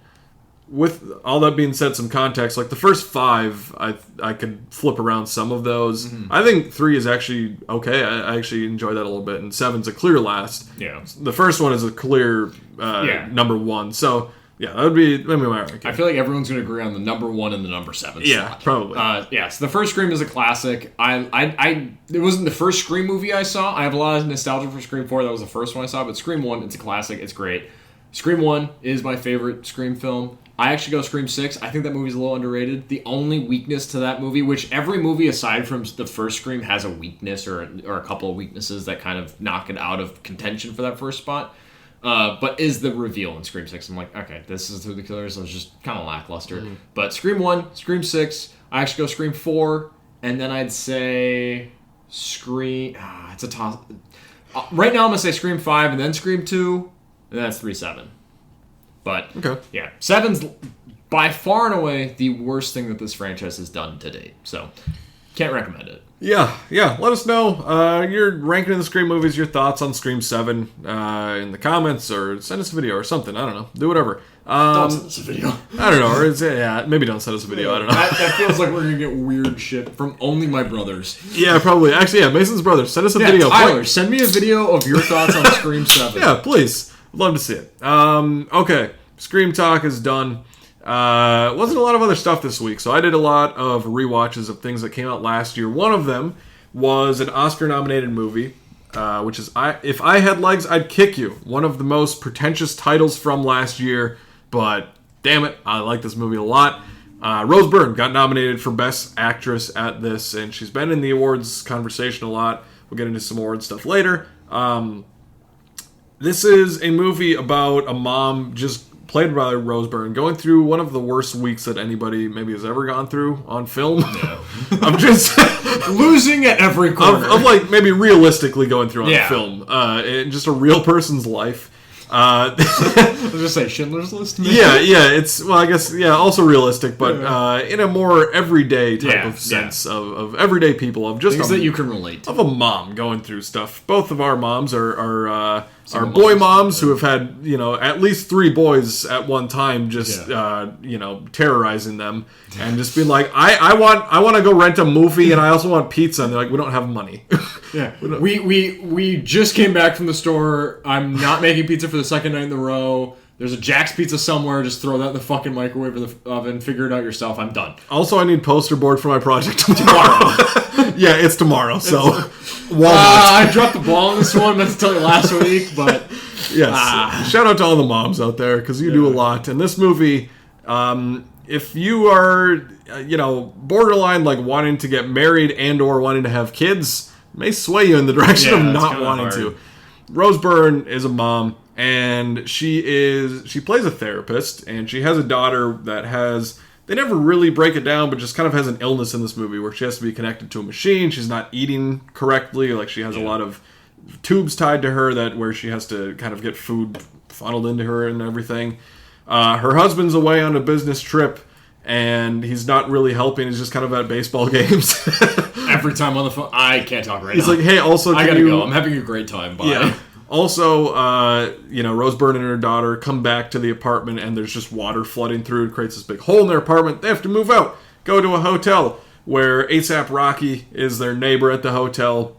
With all that being said, some context, like the first 5, I could flip around some of those. Mm-hmm. I think 3 is actually okay. I actually enjoy that a little bit, and 7's a clear last. Yeah. The first one is a clear number 1. So, yeah, that would be maybe my ranking. I feel like everyone's going to agree on the number 1 and the number 7 Yeah, slot. probably. So the first Scream is a classic. It wasn't the first Scream movie I saw. I have a lot of nostalgia for Scream 4. That was the first one I saw, but Scream 1, it's a classic. It's great. Scream 1 is my favorite Scream film. I actually go Scream 6. I think that movie's a little underrated. The only weakness to that movie, which every movie aside from the first Scream has a weakness or a couple of weaknesses that kind of knock it out of contention for that first spot, but is the reveal in Scream 6. I'm like, okay, this is who the killer is. So it's just kind of lackluster. Mm-hmm. But Scream 1, Scream 6, I actually go Scream 4, and then I'd say Scream... it's a toss... right now I'm going to say Scream 5, and then Scream 2, and then that's 3-7. But, yeah, 7's by far and away the worst thing that this franchise has done to date. So, can't recommend it. Yeah. Let us know your ranking of the Scream movies, your thoughts on Scream 7 in the comments, or send us a video or something. I don't know. Do whatever. Don't send us a video. I don't know. Or maybe don't send us a video. I don't know. That feels like we're going to get weird shit from only my brothers. Yeah, probably. Actually, yeah, Mason's brothers. Send us a video. Tyler, send me a video of your thoughts on Scream 7. Yeah, please. Love to see it. Okay, Scream talk is done. Wasn't a lot of other stuff this week, so I did a lot of rewatches of things that came out last year. One of them was an Oscar-nominated movie, which is If I Had Legs, I'd Kick You. One of the most pretentious titles from last year, but damn it, I like this movie a lot. Rose Byrne got nominated for Best Actress at this, and she's been in the awards conversation a lot. We'll get into some awards stuff later. This is a movie about a mom, just played by Rose Byrne, going through one of the worst weeks that anybody maybe has ever gone through on film. Yeah. I'm just losing at every corner. Of like maybe realistically going through on film. In just a real person's life. I was just say Schindler's List. Maybe? Yeah. It's I guess also realistic, but in a more everyday type of sense of everyday people, of just things that you can relate to. Of a mom going through stuff. Both of our moms are boy moms who have had at least 3 boys at one time, just terrorizing them and just being like, I want to go rent a movie and I also want pizza, and they're like, we don't have money. Yeah, we just came back from the store. I'm not making pizza for the second night in a row. There's a Jack's Pizza somewhere. Just throw that in the fucking microwave or the oven. Figure it out yourself. I'm done. Also, I need poster board for my project tomorrow. Yeah, it's tomorrow. So, I dropped the ball on this one. I meant to tell you last week, but yes. Shout out to all the moms out there because you do a lot. And this movie, if you are, borderline like wanting to get married and/or wanting to have kids, may sway you in the direction of not wanting to. Rose Byrne is a mom, and she plays a therapist, and she has a daughter that has, they never really break it down, but just kind of has an illness in this movie where she has to be connected to a machine. She's not eating correctly, like she has a lot of tubes tied to her where she has to kind of get food funneled into her and everything. Her husband's away on a business trip, and he's not really helping. He's just kind of at baseball games. Every time on the phone, I can't talk right now. He's like, hey, also, I gotta go. I'm having a great time. Bye. Yeah. Also, Rose Byrne and her daughter come back to the apartment, and there's just water flooding through. It creates this big hole in their apartment. They have to move out, go to a hotel where A$AP Rocky is their neighbor at the hotel.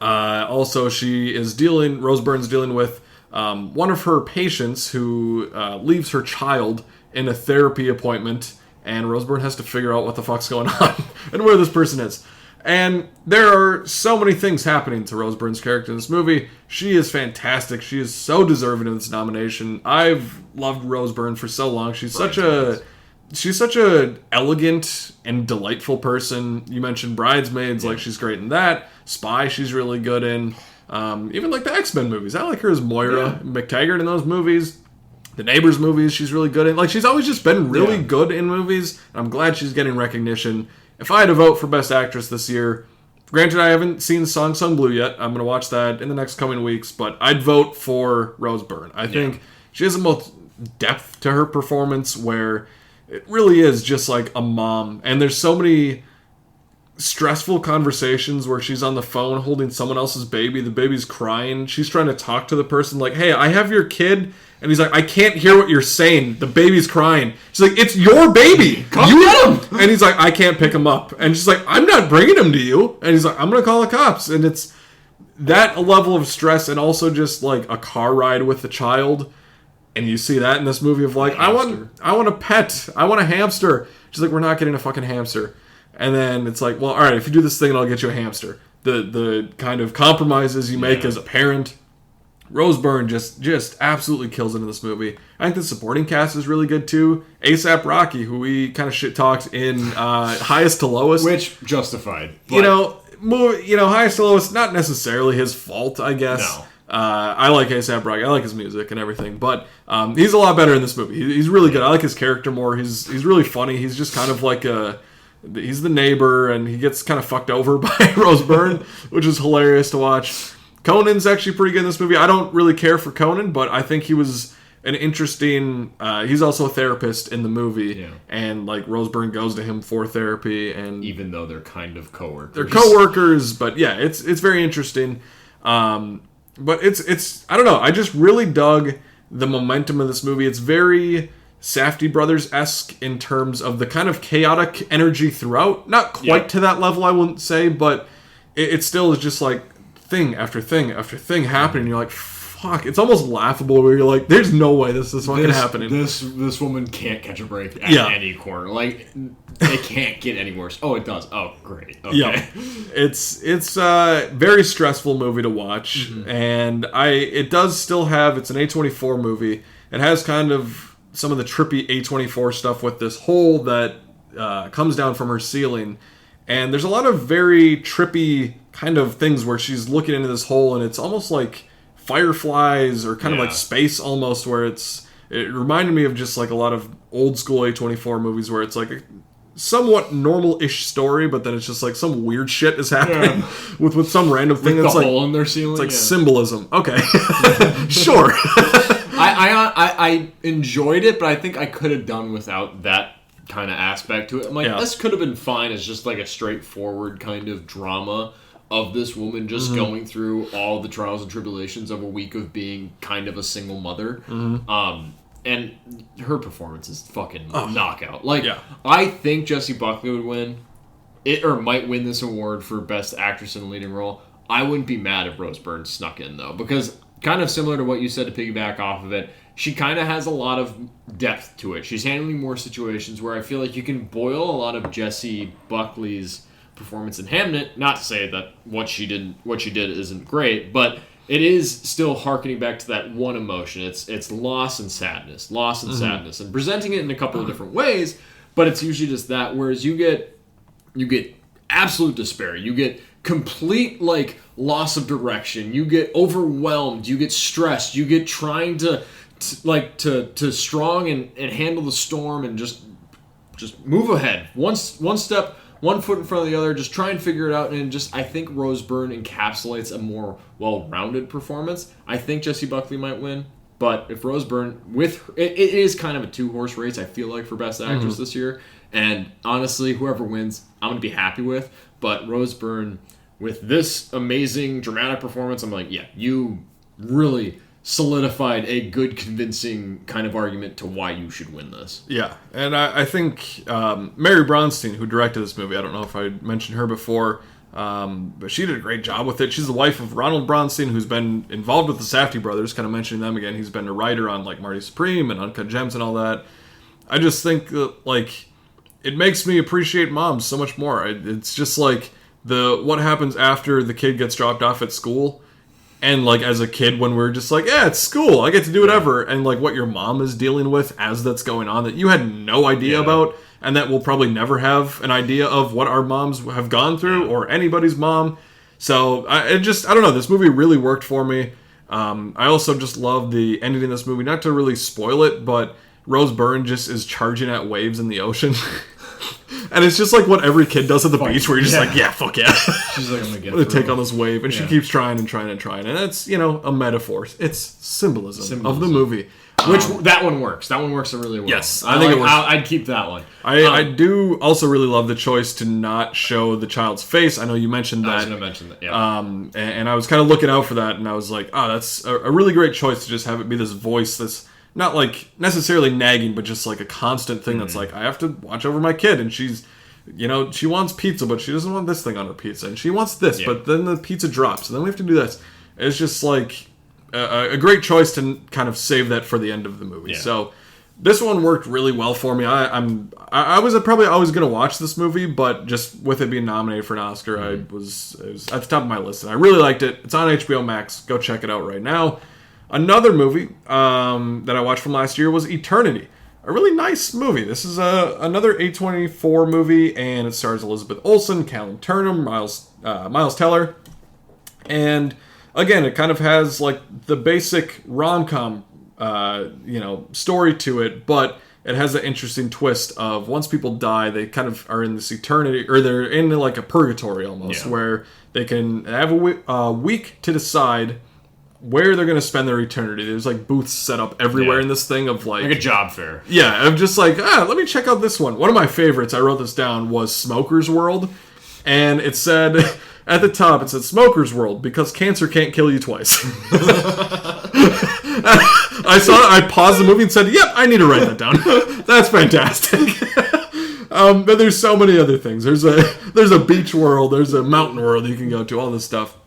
Also, Rose Byrne's dealing with one of her patients who leaves her child in a therapy appointment, and Rose Byrne has to figure out what the fuck's going on and where this person is. And there are so many things happening to Rose Byrne's character in this movie. She is fantastic. She is so deserving of this nomination. I've loved Rose Byrne for so long. She's such a elegant and delightful person. You mentioned Bridesmaids, like she's great in that. Spy, she's really good in. Even like the X-Men movies. I like her as Moira McTaggart in those movies. The Neighbors movies, she's really good in. Like, she's always just been really good in movies. And I'm glad she's getting recognition. If I had to vote for Best Actress this year, granted I haven't seen Song Sung Blue yet. I'm going to watch that in the next coming weeks. But I'd vote for Rose Byrne. I think she has the most depth to her performance where it really is just like a mom. And there's so many stressful conversations where she's on the phone holding someone else's baby. The baby's crying. She's trying to talk to the person like, hey, I have your kid. And he's like, I can't hear what you're saying. The baby's crying. She's like, it's your baby. Come get him. And he's like, I can't pick him up. And she's like, I'm not bringing him to you. And he's like, I'm going to call the cops. And it's that level of stress, and also just like a car ride with the child. And you see that in this movie of like, I want a pet. I want a hamster. She's like, we're not getting a fucking hamster. And then it's like, well, all right, if you do this thing, I'll get you a hamster. The kind of compromises you make as a parent. Rose Byrne just absolutely kills it in this movie. I think the supporting cast is really good too. A$AP Rocky, who we kind of shit talked in Highest to Lowest, which justified. Highest to Lowest, not necessarily his fault, I guess. No. I like A$AP Rocky. I like his music and everything, but he's a lot better in this movie. He's really good. I like his character more. He's really funny. He's just kind of like he's the neighbor, and he gets kind of fucked over by Rose Byrne, which is hilarious to watch. Conan's actually pretty good in this movie. I don't really care for Conan, but I think he was an interesting... he's also a therapist in the movie, and like Rose Byrne goes to him for therapy, and even though they're kind of coworkers. They're coworkers, but yeah, it's very interesting. But it's I don't know. I just really dug the momentum of this movie. It's very Safdie Brothers-esque in terms of the kind of chaotic energy throughout. Not quite to that level, I wouldn't say, but it still is just like thing after thing after thing happening. You're like, fuck. It's almost laughable where you're like, there's no way this is fucking happening. This woman can't catch a break at any corner. Like, it can't get any worse. Oh, it does. Oh, great. Okay. Yeah. It's a very stressful movie to watch. And it does still have, it's an A24 movie. It has kind of some of the trippy A24 stuff with this hole that comes down from her ceiling. And there's a lot of very trippy kind of things where she's looking into this hole, and it's almost like fireflies or kind of like space almost, where it reminded me of just like a lot of old school A24 movies where it's like a somewhat normal-ish story, but then it's just like some weird shit is happening with some random thing. With that's the like hole in their ceiling. It's like symbolism. Okay, sure. I enjoyed it, but I think I could have done without that kind of aspect to it. I'm like, this could have been fine as just like a straightforward kind of drama of this woman just going through all the trials and tribulations of a week of being kind of a single mother. And her performance is fucking knockout. Like, I think Jessie Buckley would win or might win this award for Best Actress in a Leading Role. I wouldn't be mad if Rose Byrne snuck in, though, because kind of similar to what you said to piggyback off of it, she kind of has a lot of depth to it. She's handling more situations where I feel like you can boil a lot of Jessie Buckley's performance in Hamnet. Not to say that what she did isn't great, but it is still harkening back to that one emotion. It's loss and sadness, and presenting it in a couple of different ways. But it's usually just that. Whereas you get absolute despair, you get complete like loss of direction, you get overwhelmed, you get stressed, you get trying to strong and handle the storm and just move ahead one step, 1 foot in front of the other, just try and figure it out. And just I think Rose Byrne encapsulates a more well-rounded performance. I think Jessie Buckley might win, but if Rose Byrne it is kind of a 2-horse race, I feel like, for Best Actress this year. And honestly, whoever wins, I'm gonna be happy with. But Rose Byrne, with this amazing dramatic performance, I'm like, yeah, you really solidified a good, convincing kind of argument to why you should win this. Yeah, and I think Mary Bronstein, who directed this movie, I don't know if I mentioned her before, but she did a great job with it. She's the wife of Ronald Bronstein, who's been involved with the Safdie brothers, kind of mentioning them again. He's been a writer on like Marty Supreme and Uncut Gems and all that. I just think that, like, it makes me appreciate moms so much more. It's just like what happens after the kid gets dropped off at school. And, like, as a kid, when we're just like, yeah, it's school, I get to do whatever. And, like, what your mom is dealing with as that's going on that you had no idea about, and that we'll probably never have an idea of what our moms have gone through, or anybody's mom. So, I don't know, this movie really worked for me. I also just love the ending in this movie. Not to really spoil it, but Rose Byrne just is charging at waves in the ocean. And it's just like what every kid does at the beach, where you're just like, yeah, fuck yeah. She's like, I'm gonna take on this wave. And she keeps trying and trying and trying. And it's, a metaphor. It's symbolism of the movie. Which, that one works. That one works really well. Yes, I think it works. I'd keep that one. I do also really love the choice to not show the child's face. I know you mentioned that. I was going to mention that, yeah. And I was kind of looking out for that, and I was like, that's a really great choice to just have it be this voice that's not like necessarily nagging, but just like a constant thing that's like, I have to watch over my kid, and she's, she wants pizza, but she doesn't want this thing on her pizza, and she wants this, but then the pizza drops, and then we have to do this. It's just like a great choice to kind of save that for the end of the movie. Yeah. So this one worked really well for me. I was probably always going to watch this movie, but just with it being nominated for an Oscar, it was at the top of my list, and I really liked it. It's on HBO Max. Go check it out right now. Another movie that I watched from last year was Eternity. A really nice movie. This is another A24 movie, and it stars Elizabeth Olsen, Callum Turner, Miles Teller. And again, it kind of has like the basic rom-com story to it, but it has an interesting twist of once people die, they kind of are in this eternity, or they're in like a purgatory almost, where they can have a week to decide where they're going to spend their eternity. There's like booths set up everywhere in this thing of like a job fair. Yeah, I'm just like, let me check out this one. One of my favorites, I wrote this down, was Smoker's World. And it said, at the top, it said Smoker's World because cancer can't kill you twice. I paused the movie and said, yep, I need to write that down. That's fantastic. But there's so many other things. There's a beach world, there's a mountain world you can go to, all this stuff.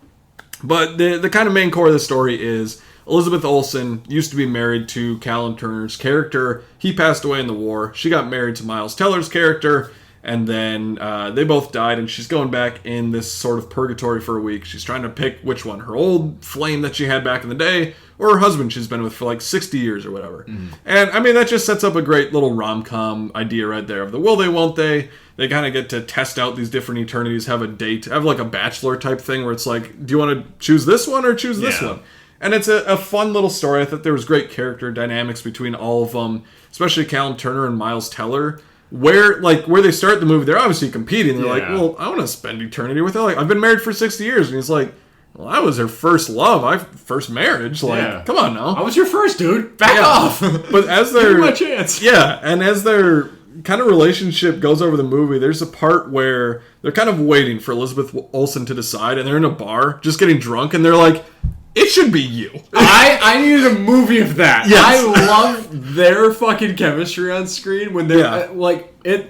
But the kind of main core of the story is Elizabeth Olsen used to be married to Callum Turner's character. He passed away in the war. She got married to Miles Teller's character, and then they both died, and she's going back in this sort of purgatory for a week. She's trying to pick which one, her old flame that she had back in the day, or her husband she's been with for like 60 years or whatever. And, I mean, that just sets up a great little rom-com idea right there of the will they, won't they. They kind of get to test out these different eternities, have a date, have like a bachelor type thing where it's like, do you want to choose this one or choose this one? And it's a fun little story. I thought there was great character dynamics between all of them, especially Callum Turner and Miles Teller. Where they start the movie, they're obviously competing. They're like, well, I want to spend eternity with her. Like, I've been married for 60 years. And he's like, well, I was her first love. First marriage. Like, come on now. I was your first, dude. Back off. But as they're... Give me my chance. Yeah, and as their kind of relationship goes over the movie, there's a part where they're kind of waiting for Elizabeth Olsen to decide, and they're in a bar, just getting drunk, and they're like, it should be you. I needed a movie of that. Yes. I love their fucking chemistry on screen when they're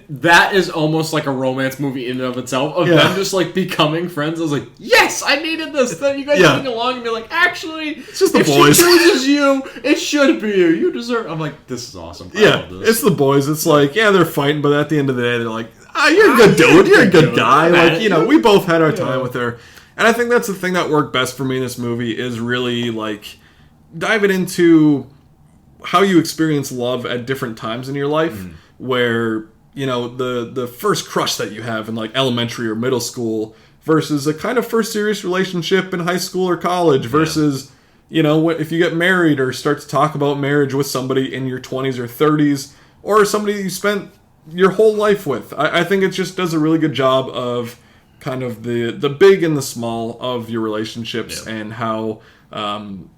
that is almost like a romance movie in and of itself of them just like becoming friends. I was like, yes, I needed this. Then you guys sing along and be like, actually, it's just the if boys. She chooses you, it should be you. You deserve. I'm like, this is awesome. I love this. It's the boys. It's like, they're fighting, but at the end of the day, they're like, you're a good dude. You're a good guy. Like, we both had our time with her. And I think that's the thing that worked best for me in this movie is really, like, diving into how you experience love at different times in your life, where, the first crush that you have in, like, elementary or middle school versus a kind of first serious relationship in high school or college versus, if you get married or start to talk about marriage with somebody in your 20s or 30s or somebody you spent your whole life with. I think it just does a really good job of kind of the big and the small of your relationships and how, again,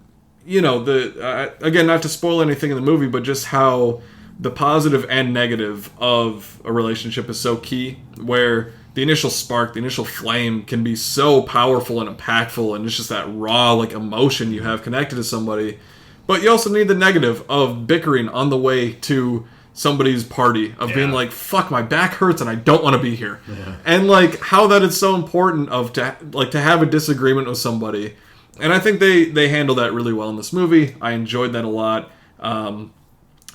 not to spoil anything in the movie, but just how the positive and negative of a relationship is so key, where the initial spark, the initial flame can be so powerful and impactful, and it's just that raw, like, emotion you have connected to somebody. But you also need the negative of bickering on the way to somebody's party of being like, fuck, my back hurts and I don't want to be here. And like how that is so important to have a disagreement with somebody. And I think they handle that really well in this movie. I enjoyed that a lot. I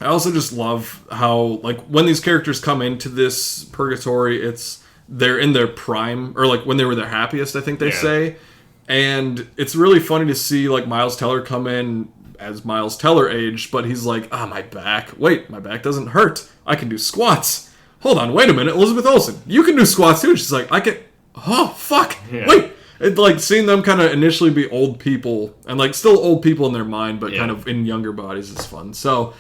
also just love how, like, when these characters come into this purgatory, they're in their prime, or like when they were their happiest, I think they say. And it's really funny to see like Miles Teller come in as Miles Teller aged, but he's like, my back. Wait, my back doesn't hurt. I can do squats. Hold on, wait a minute. Elizabeth Olsen, you can do squats too. She's like, I can. Oh, fuck. Yeah. Wait. It's like seeing them kind of initially be old people, and like still old people in their mind, but kind of in younger bodies is fun. So,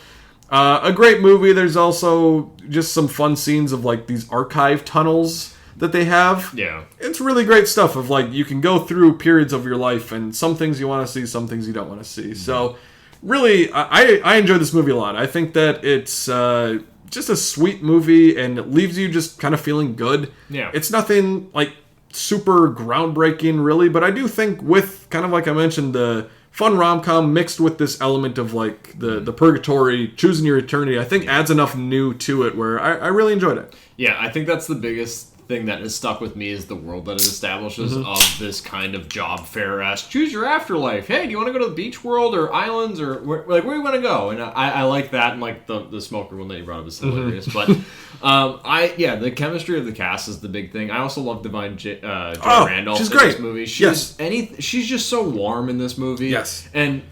a great movie. There's also just some fun scenes of like these archive tunnels that they have. Yeah. It's really great stuff of like, you can go through periods of your life and some things you want to see, some things you don't want to see. So really, I enjoyed this movie a lot. I think that it's just a sweet movie and it leaves you just kind of feeling good. Yeah. It's nothing like super groundbreaking really, but I do think with kind of like I mentioned, the fun rom-com mixed with this element of like the purgatory, choosing your eternity, I think adds enough new to it where I really enjoyed it. Yeah, I think that's the biggest thing that has stuck with me is the world that it establishes of this kind of job fair-esque. Choose your afterlife. Hey, do you want to go to the beach world or islands or where do you want to go? And I like that, and like the smoker one that you brought up is hilarious. But the chemistry of the cast is the big thing. I also love Divine Joy Randolph in this movie. She's just so warm in this movie. Yes, and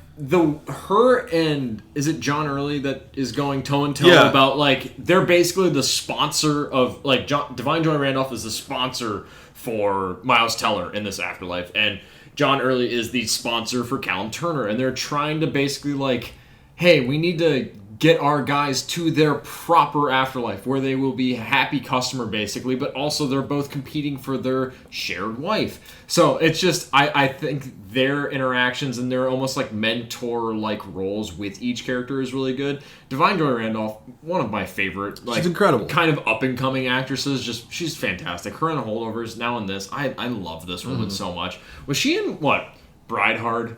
her and is it John Early that is going toe and toe about like they're basically the sponsor of like Divine Joy Randolph is the sponsor for Miles Teller in this afterlife, and John Early is the sponsor for Callum Turner, and they're trying to basically like, hey, we need to get our guys to their proper afterlife where they will be a happy customer basically, but also they're both competing for their shared wife. So it's just, I think their interactions and their almost like mentor-like roles with each character is really good. Divine Joy Randolph, one of my favorite, like, she's incredible, kind of up-and-coming actresses. Just, she's fantastic. Her in Holdovers, now in this, I love this woman so much. Was she in, what, Bride Hard?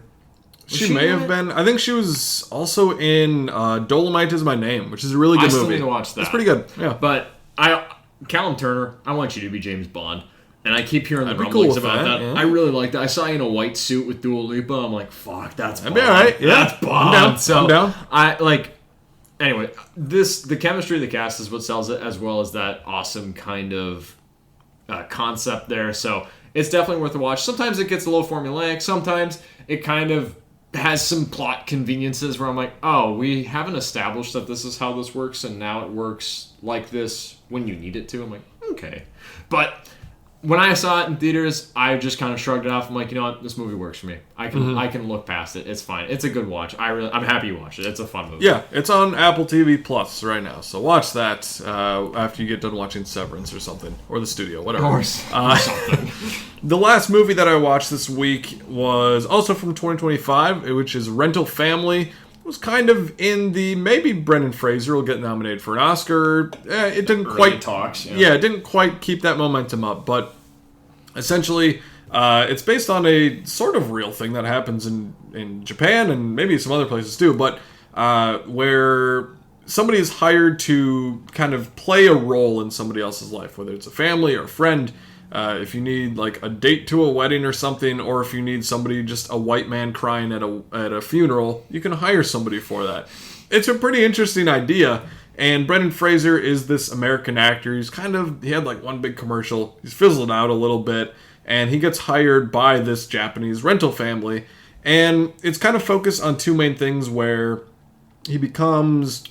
She may have been. I think she was also in Dolomite Is My Name, which is a really good movie. I still need to watch that. It's pretty good. Yeah. But Callum Turner, I want you to be James Bond. And I keep hearing the I'd be rumblings cool with about that, that. yeah. I really like that. I saw you in a white suit with Dua Lipa. I'm like, fuck, that's bomb. That'd be all right. Yeah. That's bomb. I'm down. So I'm down. I like. Anyway, the chemistry of the cast is what sells it, as well as that awesome kind of concept there. So it's definitely worth a watch. Sometimes it gets a little formulaic. Sometimes it kind of has some plot conveniences where I'm like, oh, we haven't established that this is how this works, and now it works like this when you need it to. I'm like, okay. But when I saw it in theaters, I just kind of shrugged it off. I'm like, you know what, this movie works for me. I can look past it. It's fine. It's a good watch. I'm happy you watched it. It's a fun movie. Yeah, it's on Apple TV Plus right now, so watch that after you get done watching Severance or something, or The Studio, whatever. Of course. Or something. The last movie that I watched this week was also from 2025, which is Rental Family. It was kind of in the maybe Brendan Fraser will get nominated for an Oscar. It didn't Early quite talks. yeah, it didn't quite keep that momentum up, but essentially, it's based on a sort of real thing that happens in Japan and maybe some other places too, but where somebody is hired to kind of play a role in somebody else's life, whether it's a family or a friend. If you need like a date to a wedding or something, or if you need somebody, just a white man crying at a funeral, you can hire somebody for that. It's a pretty interesting idea. And Brendan Fraser is this American actor. He had like one big commercial. He's fizzled out a little bit. And he gets hired by this Japanese rental family. And it's kind of focused on two main things, where he becomes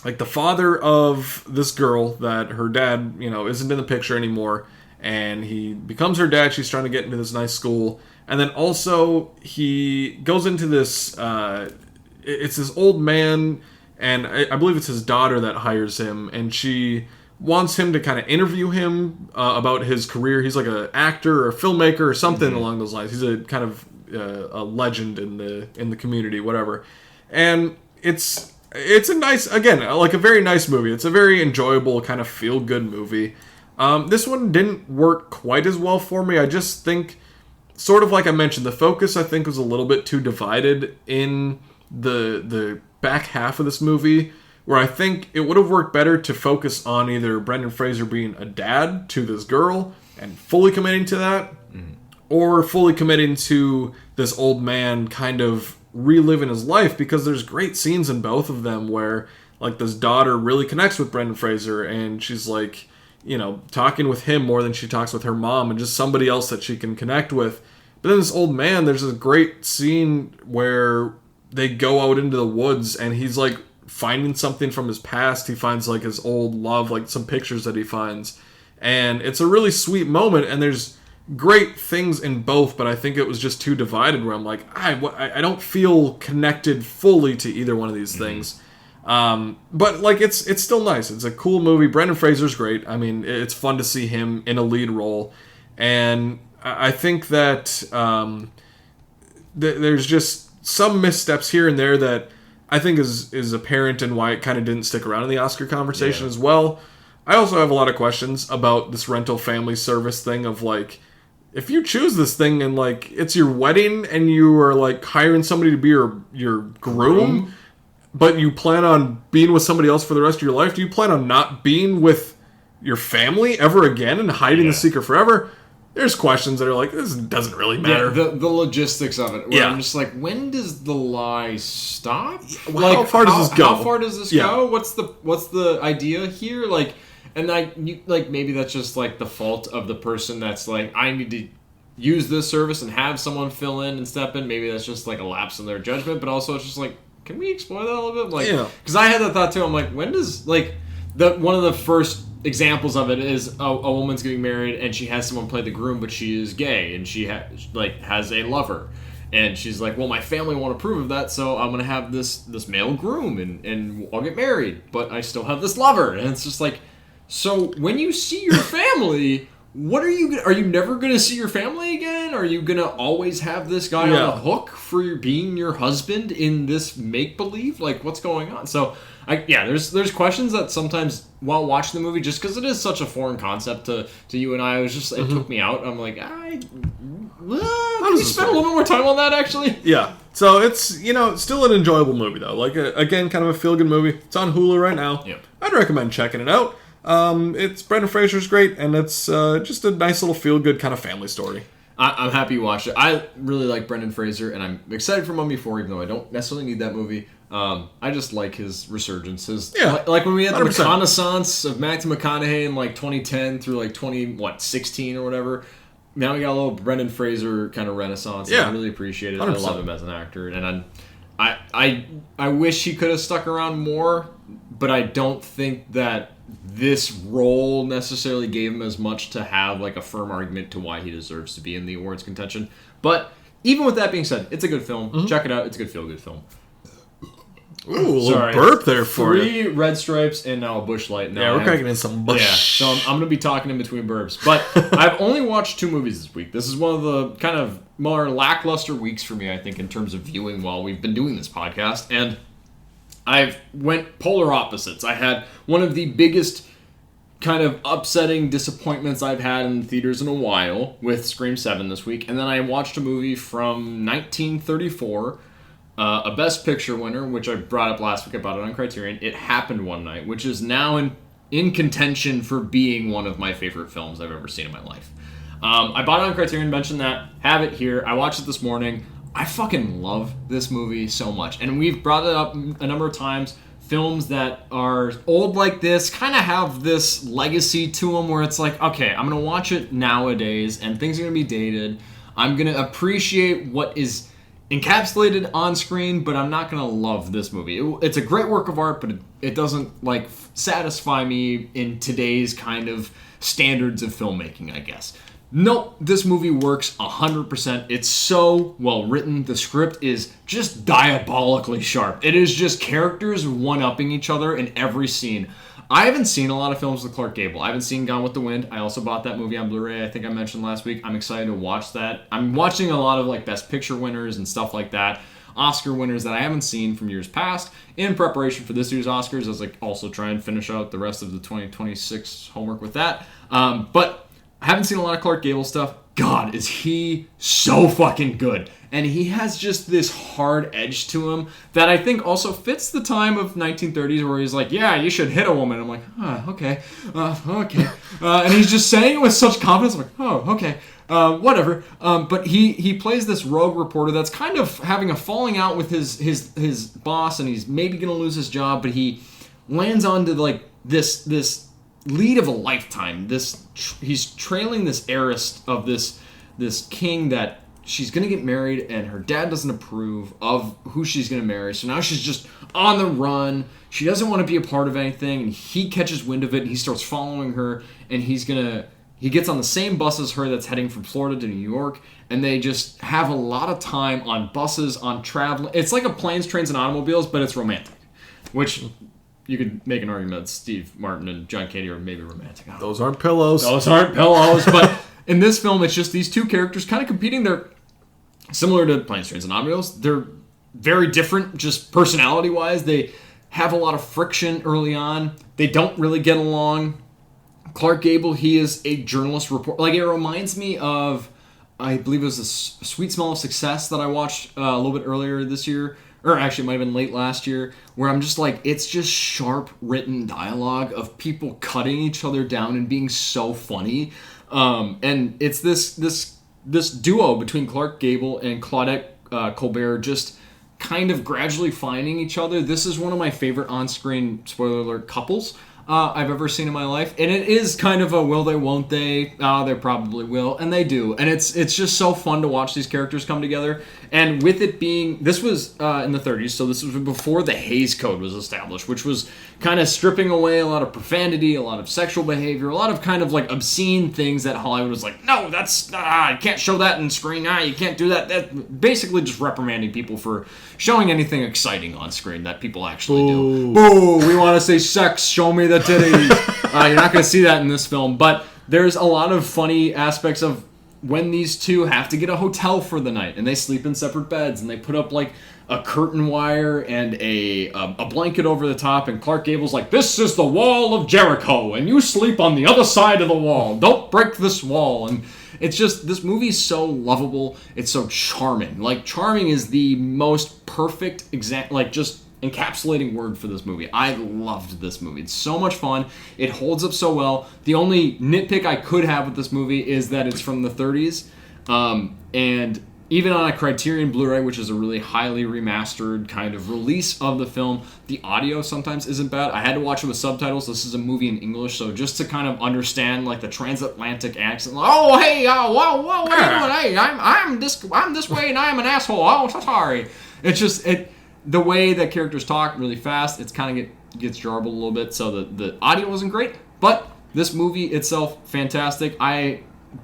like the father of this girl that her dad, isn't in the picture anymore. And he becomes her dad. She's trying to get into this nice school. And then also he goes into this, it's this old man, and I believe it's his daughter that hires him, and she wants him to kind of interview him about his career. He's like an actor or a filmmaker or something along those lines. He's a kind of a legend in the community, whatever. And it's a nice, again, like a very nice movie. It's a very enjoyable kind of feel-good movie. This one didn't work quite as well for me. I just think, sort of like I mentioned, the focus I think was a little bit too divided in the back half of this movie, where I think it would have worked better to focus on either Brendan Fraser being a dad to this girl and fully committing to that, or fully committing to this old man kind of reliving his life, because there's great scenes in both of them where like this daughter really connects with Brendan Fraser, and she's like, talking with him more than she talks with her mom, and just somebody else that she can connect with. But then this old man, there's a great scene where they go out into the woods, and he's like finding something from his past. He finds like his old love, like some pictures that he finds. And it's a really sweet moment, and there's great things in both, but I think it was just too divided, where I'm like, I don't feel connected fully to either one of these things. But like it's still nice. It's a cool movie. Brendan Fraser's great. I mean, it's fun to see him in a lead role, and I think that there's just some missteps here and there that I think is apparent in why it kind of didn't stick around in the Oscar conversation as well. I also have a lot of questions about this rental family service thing of like, if you choose this thing and like it's your wedding and you are like hiring somebody to be your groom, but you plan on being with somebody else for the rest of your life, do you plan on not being with your family ever again and hiding the secret forever? There's questions that are like, this doesn't really matter. Yeah, the logistics of it. Where I'm just like, when does the lie stop? Like, how far does this go? How far does this go? What's the idea here? Like, and maybe that's just like the fault of the person that's like, I need to use this service and have someone fill in and step in. Maybe that's just like a lapse in their judgment. But also, it's just like, can we explore that a little bit? Like, because I had that thought too. I'm like, when does like one of the first examples of it is a woman's getting married and she has someone play the groom, but she is gay and she has a lover, and she's like, well, my family won't approve of that, so I'm gonna have this male groom and I'll get married, but I still have this lover. And it's just like, so when you see your family, what are you never gonna see your family again? Are you gonna always have this guy on the hook for being your husband in this make-believe? Like, what's going on? So there's questions that sometimes while watching the movie, just because it is such a foreign concept to you and I, it took me out. I'm like, can we spend a little bit more time on that, actually? Yeah. So it's, still an enjoyable movie, though. Like, again, kind of a feel-good movie. It's on Hulu right now. Yep. I'd recommend checking it out. It's Brendan Fraser's great, and it's just a nice little feel-good kind of family story. I'm happy you watched it. I really like Brendan Fraser, and I'm excited for Mummy 4, even though I don't necessarily need that movie. I just like his resurgence. Like when we had the 100%. reconnaissance of Matthew McConaughey in like 2010 through like 2016 or whatever. Now we got a little Brendan Fraser kind of renaissance. Yeah. I really appreciate it. 100%. I love him as an actor, and I wish he could have stuck around more, but I don't think that this role necessarily gave him as much to have like a firm argument to why he deserves to be in the awards contention. But even with that being said, it's a good film. Mm-hmm. Check it out. It's a good feel-good film. Ooh, a little burp there for you. 3 red stripes and now a Busch Light. Now Yeah, we're cracking in some bush. Yeah, so I'm going to be talking in between burps. But I've only watched 2 movies this week. This is one of the kind of more lackluster weeks for me, I think, in terms of viewing while we've been doing this podcast. And I've went polar opposites. I had one of the biggest kind of upsetting disappointments I've had in theaters in a while with Scream 7 this week. And then I watched a movie from 1934, a Best Picture winner, which I brought up last week. I bought it on Criterion. It Happened One Night, which is now in contention for being one of my favorite films I've ever seen in my life. I bought it on Criterion, mentioned that, have it here. I watched it this morning. I fucking love this movie so much. And we've brought it up a number of times. Films that are old like this kind of have this legacy to them where it's like, okay, I'm going to watch it nowadays and things are going to be dated. I'm going to appreciate what is encapsulated on screen, but I'm not going to love this movie. It's a great work of art, but it doesn't like satisfy me in today's kind of standards of filmmaking, I guess. Nope, this movie works 100%. It's so well written. The script is just diabolically sharp. It is just characters one-upping each other in every scene. I haven't seen a lot of films with Clark Gable. I haven't seen Gone with the Wind. I also bought that movie on Blu-ray, I think I mentioned last week. I'm excited to watch that. I'm watching a lot of like Best Picture winners and stuff like that. Oscar winners that I haven't seen from years past in preparation for this year's Oscars as I also try and finish out the rest of the 2026 homework with that. But I haven't seen a lot of Clark Gable stuff. God, is he so fucking good. And he has just this hard edge to him that I think also fits the time of 1930s where he's like, yeah, you should hit a woman. I'm like, okay. And he's just saying it with such confidence. I'm like, oh, okay. Whatever. But he plays this rogue reporter that's kind of having a falling out with his boss, and he's maybe going to lose his job, but he lands onto like this lead of a lifetime. He's trailing this heiress of this king that she's going to get married, and her dad doesn't approve of who she's going to marry. So now she's just on the run. She doesn't want to be a part of anything, and he catches wind of it, and he starts following her, and he gets on the same bus as her that's heading from Florida to New York, and they just have a lot of time on buses, on travel. It's like a planes, trains, and automobiles, but it's romantic, which you could make an argument that Steve Martin and John Candy are maybe romantic. Those aren't pillows. But in this film, it's just these two characters kind of competing. They're similar to Planes, Trains, and Automobiles. They're very different, just personality-wise. They have a lot of friction early on. They don't really get along. Clark Gable, he is a journalist reporter. Like, it reminds me of, I believe it was a Sweet Smell of Success that I watched a little bit earlier this year. Or actually, it might have been late last year, where I'm just like, it's just sharp written dialogue of people cutting each other down and being so funny. And it's this duo between Clark Gable and Claudette Colbert just kind of gradually finding each other. This is one of my favorite on-screen, spoiler alert, couples I've ever seen in my life. And it is kind of a will they, won't they? They probably will. And they do. And it's just so fun to watch these characters come together. And with it being, this was in the 30s, so this was before the Hays Code was established, which was kind of stripping away a lot of profanity, a lot of sexual behavior, a lot of kind of like obscene things that Hollywood was like, no, that's, you can't show that in screen, you can't do that. That basically just reprimanding people for showing anything exciting on screen that people actually do. Boo, we want to say sex, show me the titties. You're not going to see that in this film, but there's a lot of funny aspects of when these two have to get a hotel for the night and they sleep in separate beds and they put up like a curtain wire and a blanket over the top, and Clark Gable's like, this is the wall of Jericho and you sleep on the other side of the wall. Don't break this wall. And it's just, this movie's so lovable. It's so charming. Like, charming is the most perfect example, like just encapsulating word for this movie. I loved this movie. It's so much fun. It holds up so well. The only nitpick I could have with this movie is that it's from the 30s. And even on a Criterion Blu-ray, which is a really highly remastered kind of release of the film, the audio sometimes isn't bad. I had to watch it with subtitles. This is a movie in English, so just to kind of understand like the transatlantic accent. Oh, hey, whoa, what are you doing? Hey, I'm this way, and I'm an asshole. Oh, so sorry. It's just the way that characters talk really fast. It's kind of gets jarbled a little bit, so the audio wasn't great. But this movie itself, fantastic.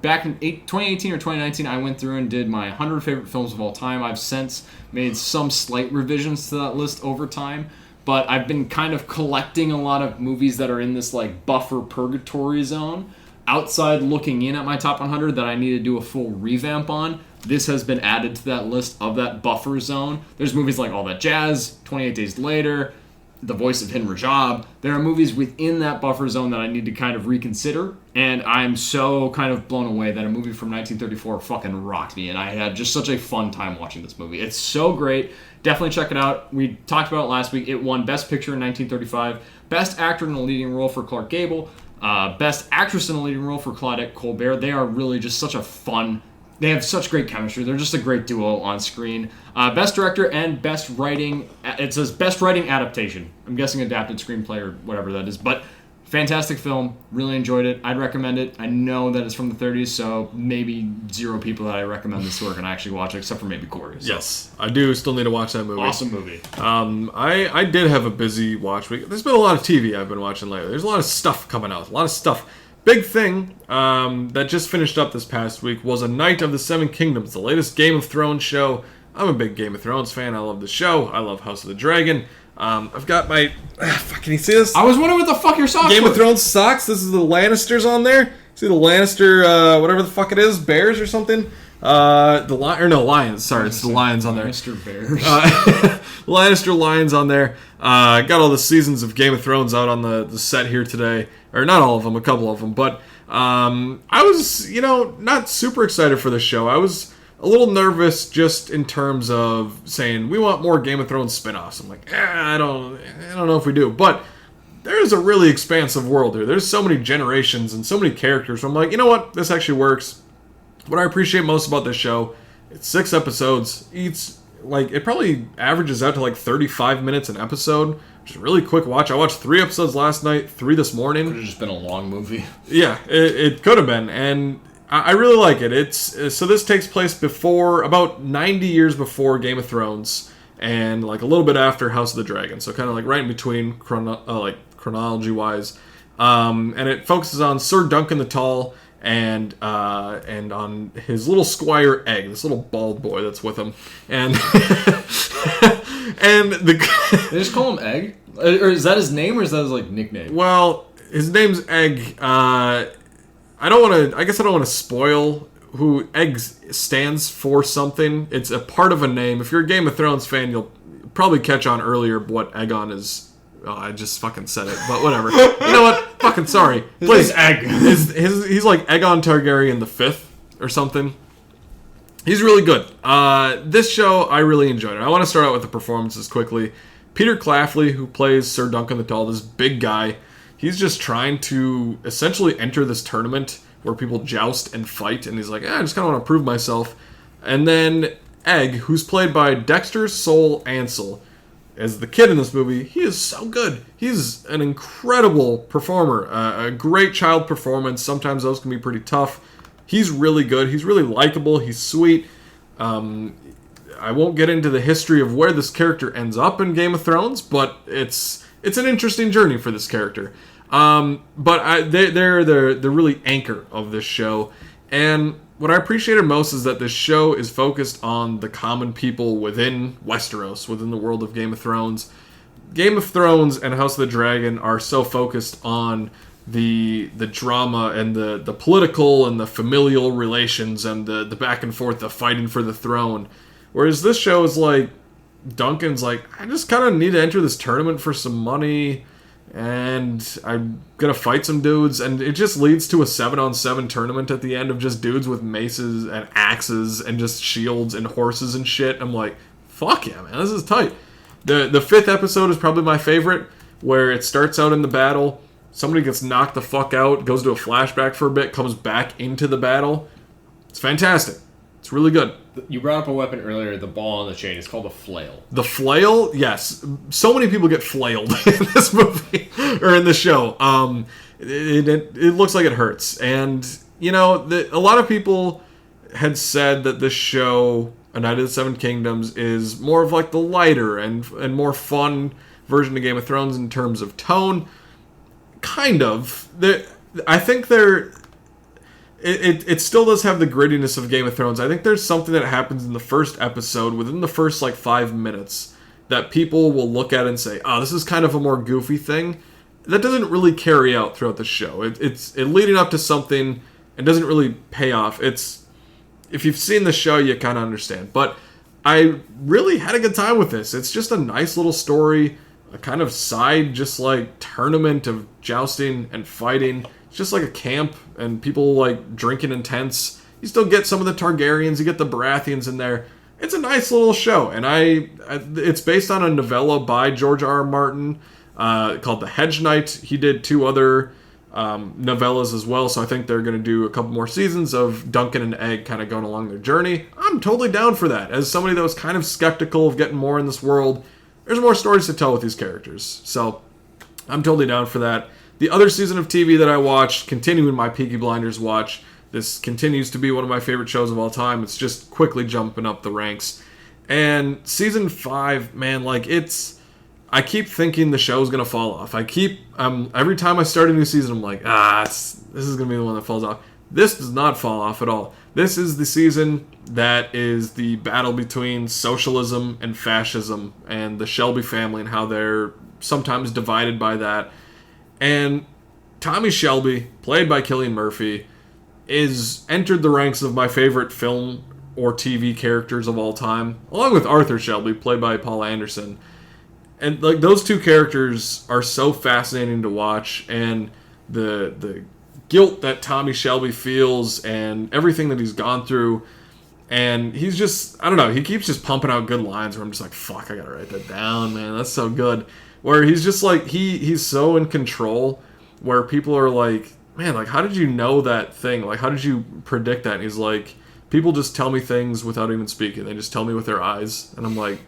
Back in 2018 or 2019, I went through and did my 100 favorite films of all time. I've since made some slight revisions to that list over time, but I've been kind of collecting a lot of movies that are in this like buffer purgatory zone, outside looking in at my top 100 that I need to do a full revamp on. This has been added to that list of that buffer zone. There's movies like All That Jazz, 28 Days Later, The Voice of Hidden Rajab. There are movies within that buffer zone that I need to kind of reconsider, and I'm so kind of blown away that a movie from 1934 fucking rocked me, and I had just such a fun time watching this movie. It's so great. Definitely check it out. We talked about it last week. It won Best Picture in 1935, Best Actor in a Leading Role for Clark Gable, Best Actress in a Leading Role for Claudette Colbert. They are really just such a fun... They have such great chemistry. They're just a great duo on screen. Best Director and Best Writing. It says Best Writing Adaptation. I'm guessing adapted screenplay or whatever that is. But fantastic film. Really enjoyed it. I'd recommend it. I know that it's from the 30s, so maybe 0 people that I recommend this to are going to actually watch it, except for maybe Corey. So. Yes, I do still need to watch that movie. Awesome movie. I did have a busy watch week. There's been a lot of TV I've been watching lately. There's a lot of stuff coming out. A lot of stuff. Big thing that just finished up this past week was A Knight of the Seven Kingdoms, the latest Game of Thrones show. I'm a big Game of Thrones fan. I love the show. I love House of the Dragon. I've got my... can you see this? I was wondering what the fuck your socks Game were. of Thrones socks. This is the Lannisters on there. See the Lannister, whatever the fuck it is, bears or something? Lions. Sorry, it's the lions on there. Lannister bears. Lannister lions on there. Got all the seasons of Game of Thrones out on the set here today. Or not all of them, a couple of them. But I was, not super excited for this show. I was a little nervous just in terms of saying, we want more Game of Thrones spin-offs. I'm like, I don't know if we do. But there's a really expansive world here. There's so many generations and so many characters. I'm like, you know what? This actually works. What I appreciate most about this show, it's 6 episodes. It probably averages out to like 35 minutes an episode, which is a really quick watch. I watched 3 episodes last night, 3 this morning. Could have just been a long movie. Yeah, it could have been, and I really like it. So this takes place about 90 years before Game of Thrones, and like a little bit after House of the Dragon. So kind of like right in between, chronology-wise. And it focuses on Sir Duncan the Tall, and on his little squire Egg, this little bald boy that's with him, and They just call him Egg, or is that his name, or is that his like nickname? Well, his name's Egg. I guess I don't want to spoil who Egg stands for. Something. It's a part of a name. If you're a Game of Thrones fan, you'll probably catch on earlier what Aegon is. Oh, I just fucking said it, but whatever. You know what? Fucking sorry. His Egg. He's like Aegon Targaryen the 5th or something. He's really good. This show, I really enjoyed it. I want to start out with the performances quickly. Peter Clafley, who plays Sir Duncan the Tall, this big guy, he's just trying to essentially enter this tournament where people joust and fight, and he's like, I just kind of want to prove myself. And then Egg, who's played by Dexter Soul Ansel, as the kid in this movie, he is so good. He's an incredible performer. A great child performance. Sometimes those can be pretty tough. He's really good. He's really likable. He's sweet. I won't get into the history of where this character ends up in Game of Thrones, but it's an interesting journey for this character. But they're the really anchor of this show. And what I appreciated most is that this show is focused on the common people within Westeros, within the world of Game of Thrones. Game of Thrones and House of the Dragon are so focused on the drama and the political and the familial relations and the back and forth, the fighting for the throne. Whereas this show is like, Duncan's like, I just kind of need to enter this tournament for some money, and I'm gonna fight some dudes, and it just leads to a 7-on-7 tournament at the end of just dudes with maces and axes and just shields and horses and shit. I'm like, fuck yeah, man, this is tight. The fifth episode is probably my favorite, where it starts out in the battle, somebody gets knocked the fuck out, goes to a flashback for a bit, comes back into the battle. It's fantastic. It's really good. You brought up a weapon earlier, the ball on the chain. It's called a flail. The flail? Yes. So many people get flailed in this movie, or in this show. It looks like it hurts. And, you know, a lot of people had said that this show, A Knight of the Seven Kingdoms, is more of like the lighter and more fun version of Game of Thrones in terms of tone. Kind of. I think it still does have the grittiness of Game of Thrones. I think there's something that happens in the first episode, within the first like 5 minutes, that people will look at and say, oh, this is kind of a more goofy thing. That doesn't really carry out throughout the show. It's leading up to something and doesn't really pay off. If you've seen the show, you kind of understand. But I really had a good time with this. It's just a nice little story, a kind of side, just like tournament of jousting and fighting. It's just like a camp and people like drinking in tents. You still get some of the Targaryens, you get the Baratheons in there. It's a nice little show, and it's based on a novella by George R. R. Martin called The Hedge Knight. He did 2 other novellas as well, so I think they're going to do a couple more seasons of Duncan and Egg kind of going along their journey. I'm totally down for that. As somebody that was kind of skeptical of getting more in this world, there's more stories to tell with these characters. So I'm totally down for that. The other season of TV that I watched, continuing my Peaky Blinders watch, this continues to be one of my favorite shows of all time. It's just quickly jumping up the ranks. And season 5, man, like I keep thinking the show's going to fall off. Every time I start a new season, I'm like, this is going to be the one that falls off. This does not fall off at all. This is the season that is the battle between socialism and fascism and the Shelby family and how they're sometimes divided by that. And Tommy Shelby, played by Cillian Murphy, is entered the ranks of my favorite film or TV characters of all time, along with Arthur Shelby, played by Paul Anderson. And like those 2 characters are so fascinating to watch, and the guilt that Tommy Shelby feels and everything that he's gone through. And he's just, I don't know, he keeps just pumping out good lines where I'm just like, fuck, I gotta write that down, man. That's so good. Where he's just like, he's so in control, where people are like, man, like, how did you know that thing? Like, how did you predict that? And he's like, people just tell me things without even speaking. They just tell me with their eyes. And I'm like,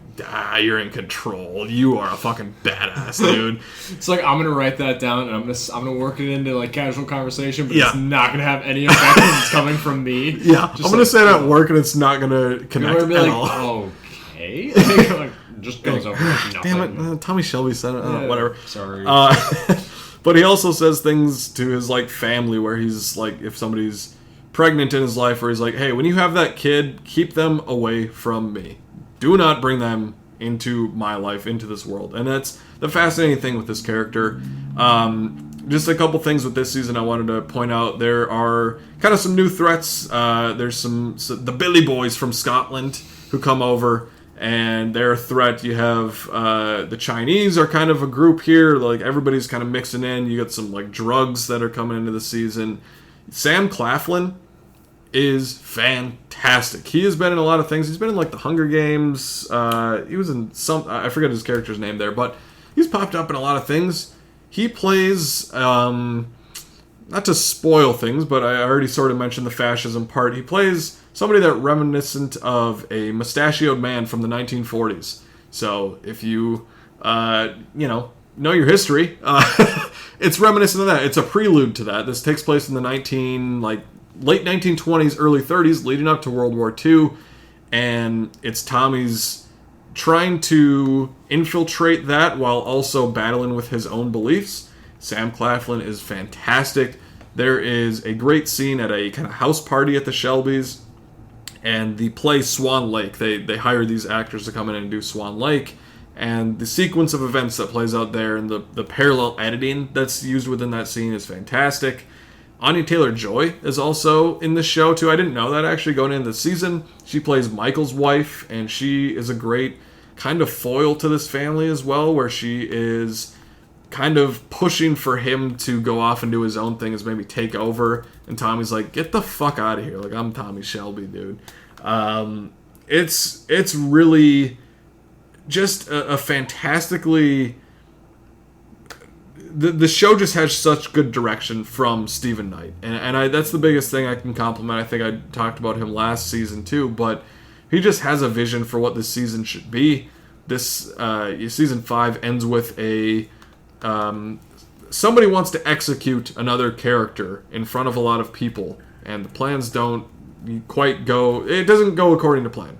you're in control. You are a fucking badass, dude. It's like, I'm gonna write that down and I'm gonna work it into like casual conversation, but it's not gonna have any effect because it's coming from me. Yeah, I'm gonna say it at work and it's not gonna connect at all. Okay. Like, just goes over like nothing. Damn it, Tommy Shelby said it. Whatever. Sorry. But he also says things to his like family where he's like, if somebody's pregnant in his life, where he's like, hey, when you have that kid, keep them away from me. Do not bring them into my life, into this world. And that's the fascinating thing with this character. Just a couple things with this season I wanted to point out. There are kind of some new threats. There's the Billy Boys from Scotland who come over, and they're a threat. You have the Chinese are kind of a group here. Like, everybody's kind of mixing in. You got some like drugs that are coming into the season. Sam Claflin is fantastic. He has been in a lot of things. He's been in like the Hunger Games. He was in some, I forget his character's name there, but he's popped up in a lot of things. He plays, not to spoil things, but I already sort of mentioned the fascism part. He plays somebody that reminiscent of a mustachioed man from the 1940s. So if you, know your history, it's reminiscent of that. It's a prelude to that. This takes place in the late 1920s, early 30s, leading up to World War II, and it's Tommy's trying to infiltrate that while also battling with his own beliefs. Sam Claflin is fantastic. There is a great scene at a kind of house party at the Shelbys, and the play Swan Lake. They hire these actors to come in and do Swan Lake, and the sequence of events that plays out there and the parallel editing that's used within that scene is fantastic. Anya Taylor-Joy is also in the show, too. I didn't know that, actually, going into the season. She plays Michael's wife, and she is a great kind of foil to this family as well, where she is kind of pushing for him to go off and do his own thing, as maybe take over. And Tommy's like, get the fuck out of here. Like, I'm Tommy Shelby, dude. It's really just a fantastically... The show just has such good direction from Stephen Knight. And that's the biggest thing I can compliment. I think I talked about him last season too, but he just has a vision for what this season should be. This season 5 ends with a... somebody wants to execute another character in front of a lot of people, and the plans don't quite go... It doesn't go according to plan.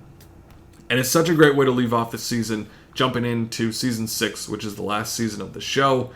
And it's such a great way to leave off this season, jumping into season 6, which is the last season of the show.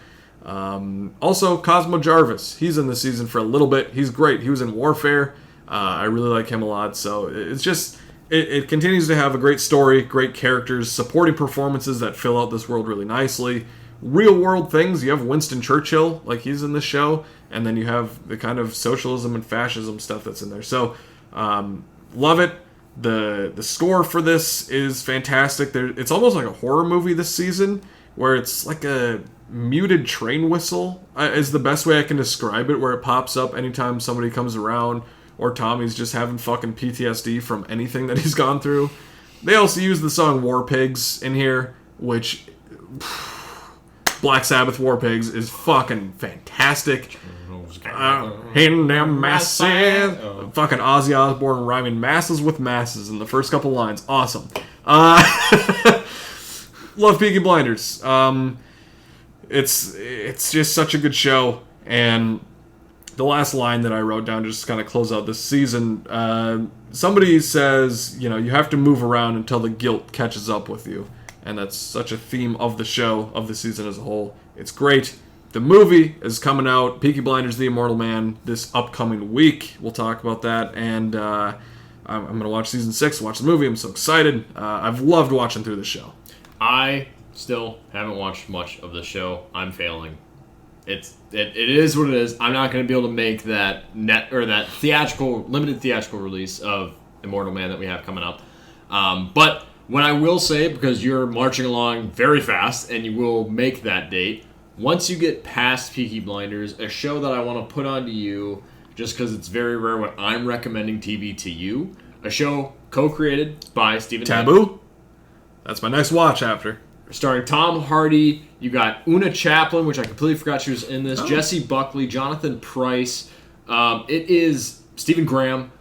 Also, Cosmo Jarvis. He's in the season for a little bit. He's great. He was in Warfare. I really like him a lot. So it's just... It continues to have a great story, great characters, supporting performances that fill out this world really nicely. Real world things. You have Winston Churchill, like he's in the show, and then you have the kind of socialism and fascism stuff that's in there. So, love it. The score for this is fantastic. It's almost like a horror movie this season, where it's like a muted train whistle is the best way I can describe it, where it pops up anytime somebody comes around, or Tommy's just having fucking PTSD from anything that he's gone through. They also use the song War Pigs in here, which... Black Sabbath War Pigs is fucking fantastic. In them masses. Fucking Ozzy Osbourne rhyming masses with masses in the first couple lines. Awesome. Love Peaky Blinders. It's just such a good show. And the last line that I wrote down just to kind of close out this season, somebody says, you have to move around until the guilt catches up with you. And that's such a theme of the show, of the season as a whole. It's great. The movie is coming out, Peaky Blinders: The Immortal Man, this upcoming week. We'll talk about that. And I'm going to watch season 6, watch the movie. I'm so excited. I've loved watching through the show. I still haven't watched much of the show. I'm failing. It is what it is. I'm not going to be able to make that limited theatrical release of Immortal Man that we have coming up. But what I will say, because you're marching along very fast and you will make that date, once you get past Peaky Blinders, a show that I want to put onto you, just because it's very rare when I'm recommending TV to you, a show co-created by Stephen Knight. Taboo? That's my next watch after. Starring Tom Hardy, you got Una Chaplin, which I completely forgot she was in this, Jesse Buckley, Jonathan Pryce. It is Stephen Graham.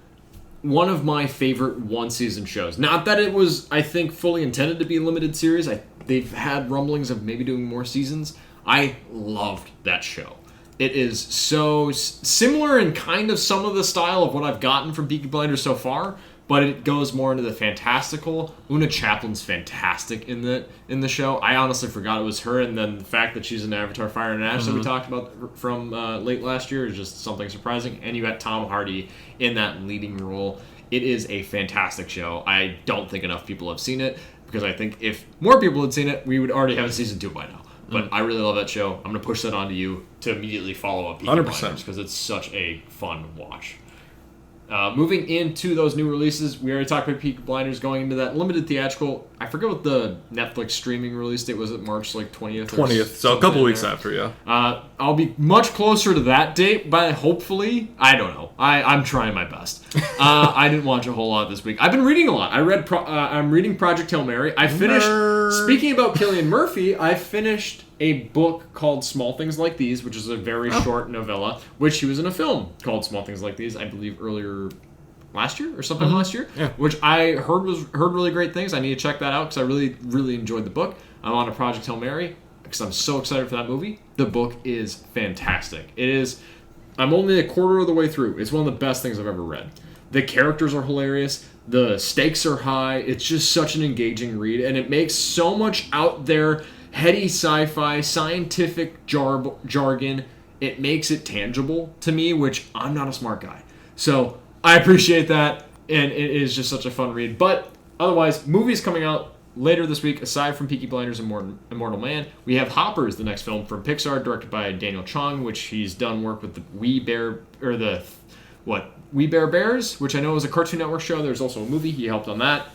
One of my favorite one-season shows. Not that it was, I think, fully intended to be a limited series. They've had rumblings of maybe doing more seasons. I loved that show. It is so similar in kind of some of the style of what I've gotten from Peaky Blinders so far, but it goes more into the fantastical. Una Chaplin's fantastic in the show. I honestly forgot it was her, and then the fact that she's in Avatar: Fire and Ash that we talked about from late last year is just something surprising. And you got Tom Hardy in that leading role. It is a fantastic show. I don't think enough people have seen it, because I think if more people had seen it, we would already have a season 2 by now. But I really love that show. I'm going to push that onto you to immediately follow up Peaky Blinders, because it's such a fun watch. Moving into those new releases, we already talked about Peaky Blinders going into that limited theatrical. I forget what the Netflix streaming release date was. It March 20th? 20th, so a couple weeks after, yeah. I'll be much closer to that date, but hopefully, I don't know. I'm trying my best. I didn't watch a whole lot this week. I've been reading a lot. I'm reading Project Hail Mary. I finished. Speaking about Cillian Murphy, I finished a book called Small Things Like These, which is a very short novella, which he was in a film called Small Things Like These, I believe earlier last year or sometime last year, which I heard really great things. I need to check that out because I really, really enjoyed the book. I'm on a Project Hail Mary because I'm so excited for that movie. The book is fantastic. It is. I'm only a quarter of the way through. It's one of the best things I've ever read. The characters are hilarious. The stakes are high. It's just such an engaging read, and it makes so much out there, heady sci-fi, scientific jargon. It makes it tangible to me, which I'm not a smart guy. So I appreciate that, and it is just such a fun read. But otherwise, movies coming out later this week, aside from Peaky Blinders and Immortal Man, we have Hoppers, the next film from Pixar, directed by Daniel Chong, which he's done work with the We Bear Bears, which I know is a Cartoon Network show. There's also a movie. He helped on that.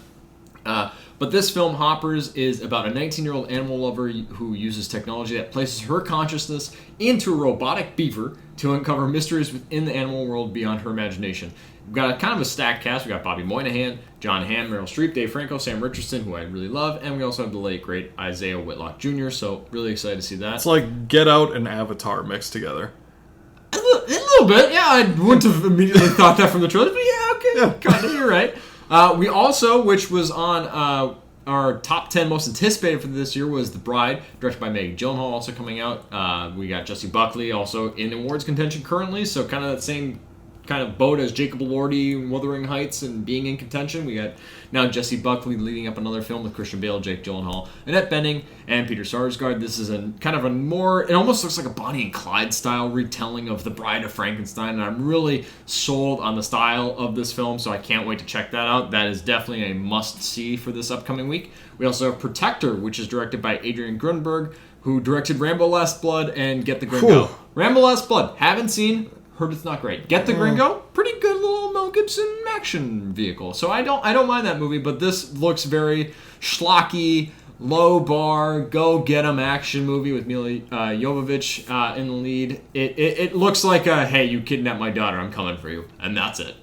But this film, Hoppers, is about a 19-year-old animal lover who uses technology that places her consciousness into a robotic beaver to uncover mysteries within the animal world beyond her imagination. We've got kind of a stacked cast. We've got Bobby Moynihan, John Hamm, Meryl Streep, Dave Franco, Sam Richardson, who I really love, and we also have the late, great Isaiah Whitlock Jr., so really excited to see that. It's like Get Out and Avatar mixed together. A little bit, yeah. I wouldn't have immediately thought that from the trailer, but yeah, okay, Yeah. kind of, you're right. We also, which was on our top 10 most anticipated for this year, was The Bride, directed by Meg Gyllenhaal, also coming out. We got Jessie Buckley also in awards contention currently, so kind of that same kind of boat as Jacob Elordi in Wuthering Heights and being in contention. We got now Jessie Buckley leading up another film with Christian Bale, Jake Gyllenhaal, Annette Bening, and Peter Sarsgaard. This is a kind of a more, it almost looks like a Bonnie and Clyde style retelling of The Bride of Frankenstein, and I'm really sold on the style of this film, so I can't wait to check that out. That is definitely a must-see for this upcoming week. We also have Protector, which is directed by Adrian Grunberg, who directed Rambo Last Blood and Get the Gringo. Whew. Rambo Last Blood, haven't seen, heard it's not great. Get the Gringo, pretty good little Mel Gibson action vehicle. So I don't mind that movie, but this looks very schlocky, low bar, go get 'em action movie with Mila Jovovich in the lead. It looks like a, hey, you kidnapped my daughter, I'm coming for you, and that's it.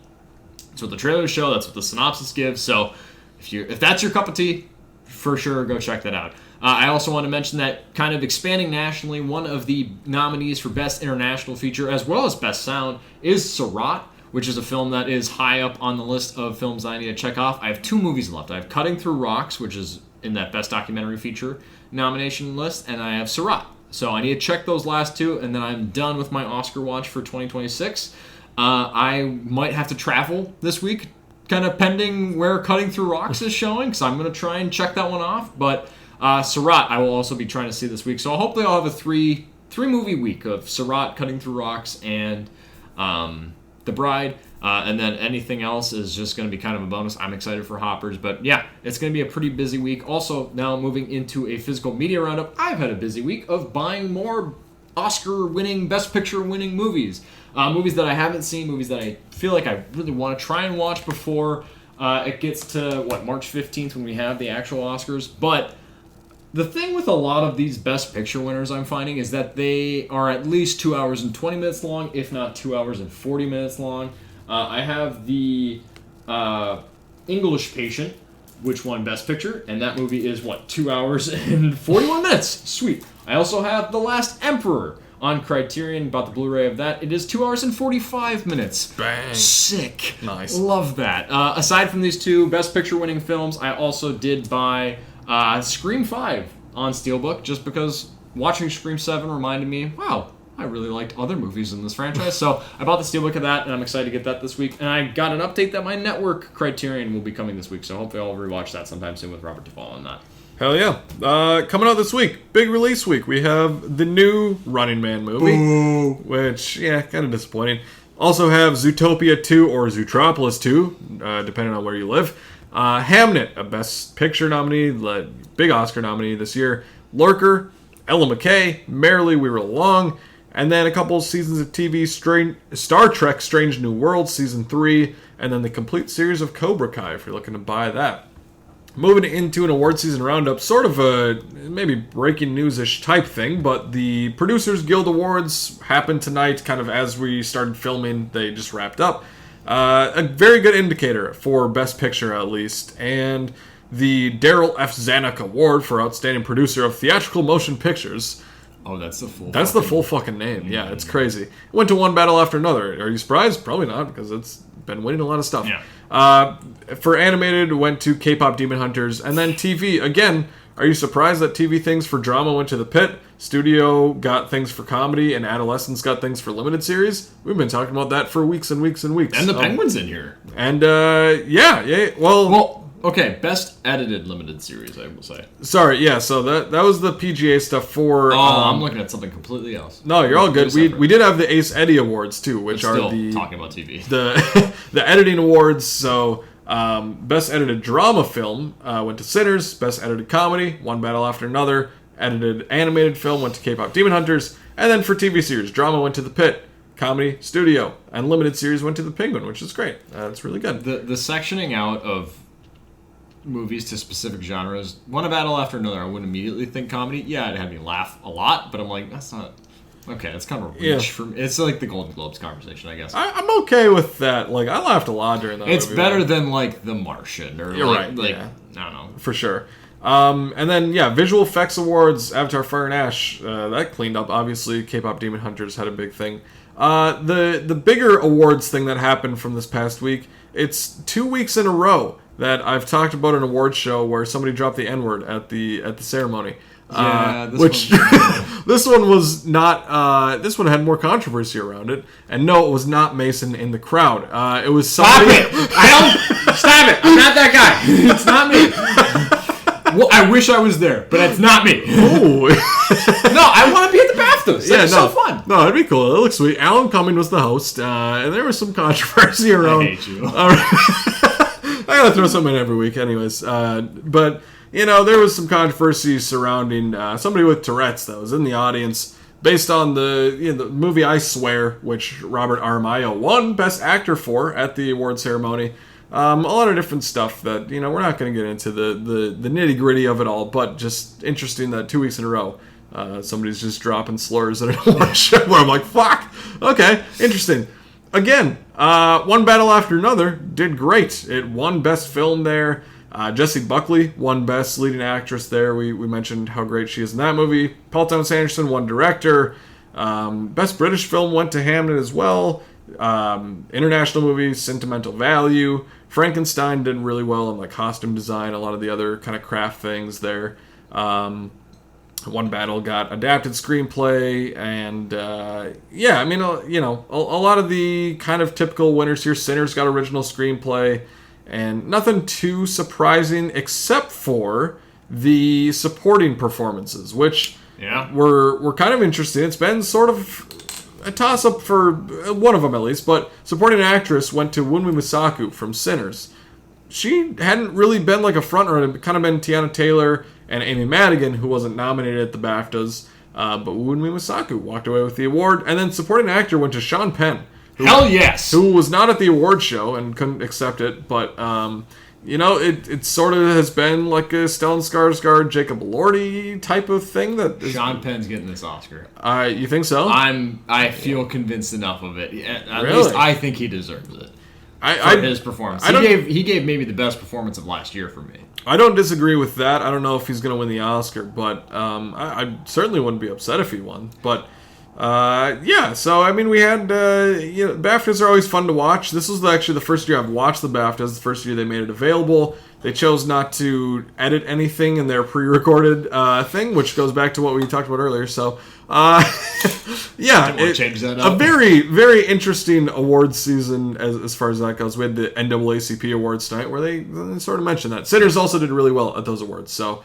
That's what the trailers show. That's what the synopsis gives. So if that's your cup of tea, for sure go check that out. I also want to mention that, kind of expanding nationally, one of the nominees for Best International Feature as well as Best Sound is Sarat, which is a film that is high up on the list of films I need to check off. I have 2 movies left. I have Cutting Through Rocks, which is in that Best Documentary Feature nomination list, and I have Sarat. So I need to check those last 2, and then I'm done with my Oscar watch for 2026. I might have to travel this week, kind of pending where Cutting Through Rocks is showing, because I'm going to try and check that one off, but Sarat I will also be trying to see this week, so hopefully I'll have a three movie week of Sarat, Cutting Through Rocks, and The Bride, and then anything else is just going to be kind of a bonus. I'm excited for Hoppers, but yeah, it's going to be a pretty busy week. Also, now moving into a physical media roundup, I've had a busy week of buying more Oscar-winning, Best Picture-winning movies. Movies that I haven't seen, movies that I feel like I really want to try and watch before it gets to, March 15th when we have the actual Oscars, but the thing with a lot of these Best Picture winners I'm finding is that they are at least 2 hours and 20 minutes long, if not 2 hours and 40 minutes long. I have the English Patient, which won Best Picture, and that movie is, 2 hours and 41 minutes. Sweet. I also have The Last Emperor on Criterion, bought the Blu-ray of that. It is 2 hours and 45 minutes. Bang. Sick. Nice. Love that. Aside from these 2 Best Picture winning films, I also did buy Scream 5 on Steelbook, just because watching Scream 7 reminded me, wow, I really liked other movies in this franchise. So I bought the Steelbook of that, and I'm excited to get that this week. And I got an update that my network Criterion will be coming this week, so hopefully I'll rewatch that sometime soon with Robert Duvall on that. Hell yeah. Coming out this week, big release week, we have the new Running Man movie, which, yeah, kind of disappointing. Also have Zootopia 2 or Zootropolis 2, depending on where you live. Hamnet, a Best Picture nominee, big Oscar nominee this year. Lurker, Ella McKay, Merrily We Were Along, and then a couple seasons of TV, Star Trek Strange New Worlds Season 3, and then the complete series of Cobra Kai, if you're looking to buy that. Moving into an award season roundup, sort of a maybe breaking news-ish type thing, but the Producers Guild Awards happened tonight, kind of as we started filming, they just wrapped up. A very good indicator for Best Picture, at least, and the Daryl F. Zanuck Award for Outstanding Producer of Theatrical Motion Pictures. Oh, that's the full. That's the full fucking name. Yeah, it's crazy. It went to one battle after another. Are you surprised? Probably not, because it's been winning a lot of stuff. Yeah. For animated, went to K-pop Demon Hunters, and then TV again. Are you surprised that TV things for drama went to the pit? Studio got things for comedy, and Adolescence got things for limited series. We've been talking about that for weeks and weeks and weeks. And the Penguin's in here. And yeah. Well, okay. Best edited limited series, I will say. Sorry, yeah. So that was the PGA stuff for. I'm looking at something completely else. No, you're all good. We did have the Ace Eddie Awards too, which But still are the talking about TV. the editing awards. So. Best edited drama film went to Sinners. Best edited comedy, one battle after another. Edited animated film went to K-pop Demon Hunters. And then for TV series, drama went to The Pit, comedy, studio, and limited series went to The Penguin, which is great. It's really good. The sectioning out of movies to specific genres. One battle after another, I wouldn't immediately think comedy. Yeah, it had me laugh a lot, but I'm like, that's not... Okay, that's kind of a reach for me. It's like the Golden Globes conversation, I guess. I'm okay with that. Like, I laughed a lot during that movie. It's better than, like, The Martian. Or You're right, like, yeah. I don't know. For sure. And then, visual effects awards, Avatar Fire and Ash, that cleaned up, obviously. K-Pop Demon Hunters had a big thing. The bigger awards thing that happened from this past week, it's 2 weeks in a row that I've talked about an awards show where somebody dropped the N-word at the ceremony. Yeah, This one was not. This one had more controversy around it, and no, it was not Mason in the crowd. It was somebody. Stop it! Stop it! I'm not that guy. It's not me. Well, I wish I was there, but it's not me. Oh. No, I want to be at the BAFTAs. It's so fun. No, it'd be cool. It looks sweet. Alan Cumming was the host, and there was some controversy around. I hate you. I gotta throw something in every week, anyways. But. There was some controversy surrounding somebody with Tourette's that was in the audience based on the movie I Swear, which Robert Aramayo won Best Actor for at the award ceremony. A lot of different stuff that, we're not going to get into the nitty-gritty of it all, but just interesting that 2 weeks in a row somebody's just dropping slurs at an award show where I'm like, fuck! Okay, interesting. Again, one battle after another did great. It won Best Film there. Jessie Buckley won Best Leading Actress there. We mentioned how great she is in that movie. Paul Thomas Anderson won Director. Best British Film went to Hamnet as well. International movie, Sentimental Value. Frankenstein did really well in costume design, a lot of the other kind of craft things there. One battle got adapted screenplay, and a lot of the kind of typical winners here. Sinners got original screenplay. And nothing too surprising except for the supporting performances, which were kind of interesting. It's been sort of a toss-up for one of them at least, but supporting actress went to Wunmi Mosaku from Sinners. She hadn't really been a frontrunner. It kind of been Tiana Taylor and Amy Madigan, who wasn't nominated at the BAFTAs, but Wunmi Mosaku walked away with the award. And then supporting actor went to Sean Penn. Hell yes! Who was not at the award show and couldn't accept it, but, it sort of has been like a Stellan Skarsgård, Jacob Elordi type of thing. Sean Penn's getting this Oscar. You think so? I feel convinced enough of it. At really? least I think he deserves it for his performance. He gave maybe the best performance of last year for me. I don't disagree with that. I don't know if he's going to win the Oscar, but I certainly wouldn't be upset if he won. But... so we had BAFTAs are always fun to watch. This was actually the first year I've watched the BAFTAs. The first year they made it available. They chose not to edit anything in their pre-recorded thing, which goes back to what we talked about earlier. So, change that up. A very, very interesting awards season as far as that goes. We had the NAACP awards tonight where they sort of mentioned that. Sinners also did really well at those awards. So,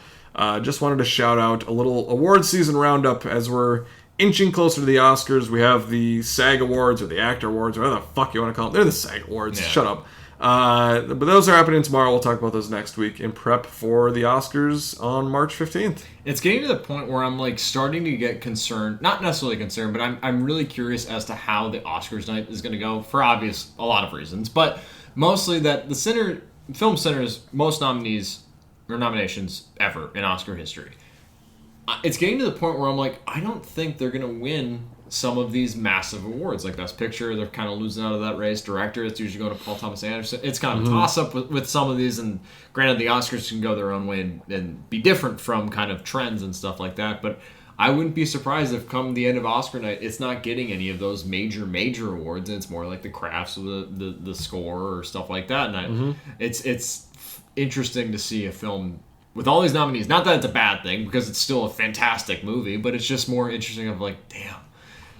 just wanted to shout out a little awards season roundup as we're inching closer to the Oscars. We have the SAG Awards or the Actor Awards, or whatever the fuck you want to call them. They're the SAG Awards. Yeah. Shut up. But those are happening tomorrow. We'll talk about those next week in prep for the Oscars on March 15th. It's getting to the point where I'm starting to get concerned. Not necessarily concerned, but I'm really curious as to how the Oscars night is going to go for a lot of reasons. But mostly that the Film Center's most nominations ever in Oscar history. It's getting to the point where I'm I don't think they're going to win some of these massive awards. Best Picture, they're kind of losing out of that race. Director, it's usually going to Paul Thomas Anderson. It's kind of a toss-up with some of these, and granted, the Oscars can go their own way and be different from kind of trends and stuff like that, but I wouldn't be surprised if come the end of Oscar night, it's not getting any of those major awards, and it's more like the crafts of the score or stuff like that, and it's interesting to see a film with all these nominees. Not that it's a bad thing, because it's still a fantastic movie, but it's just more interesting of damn,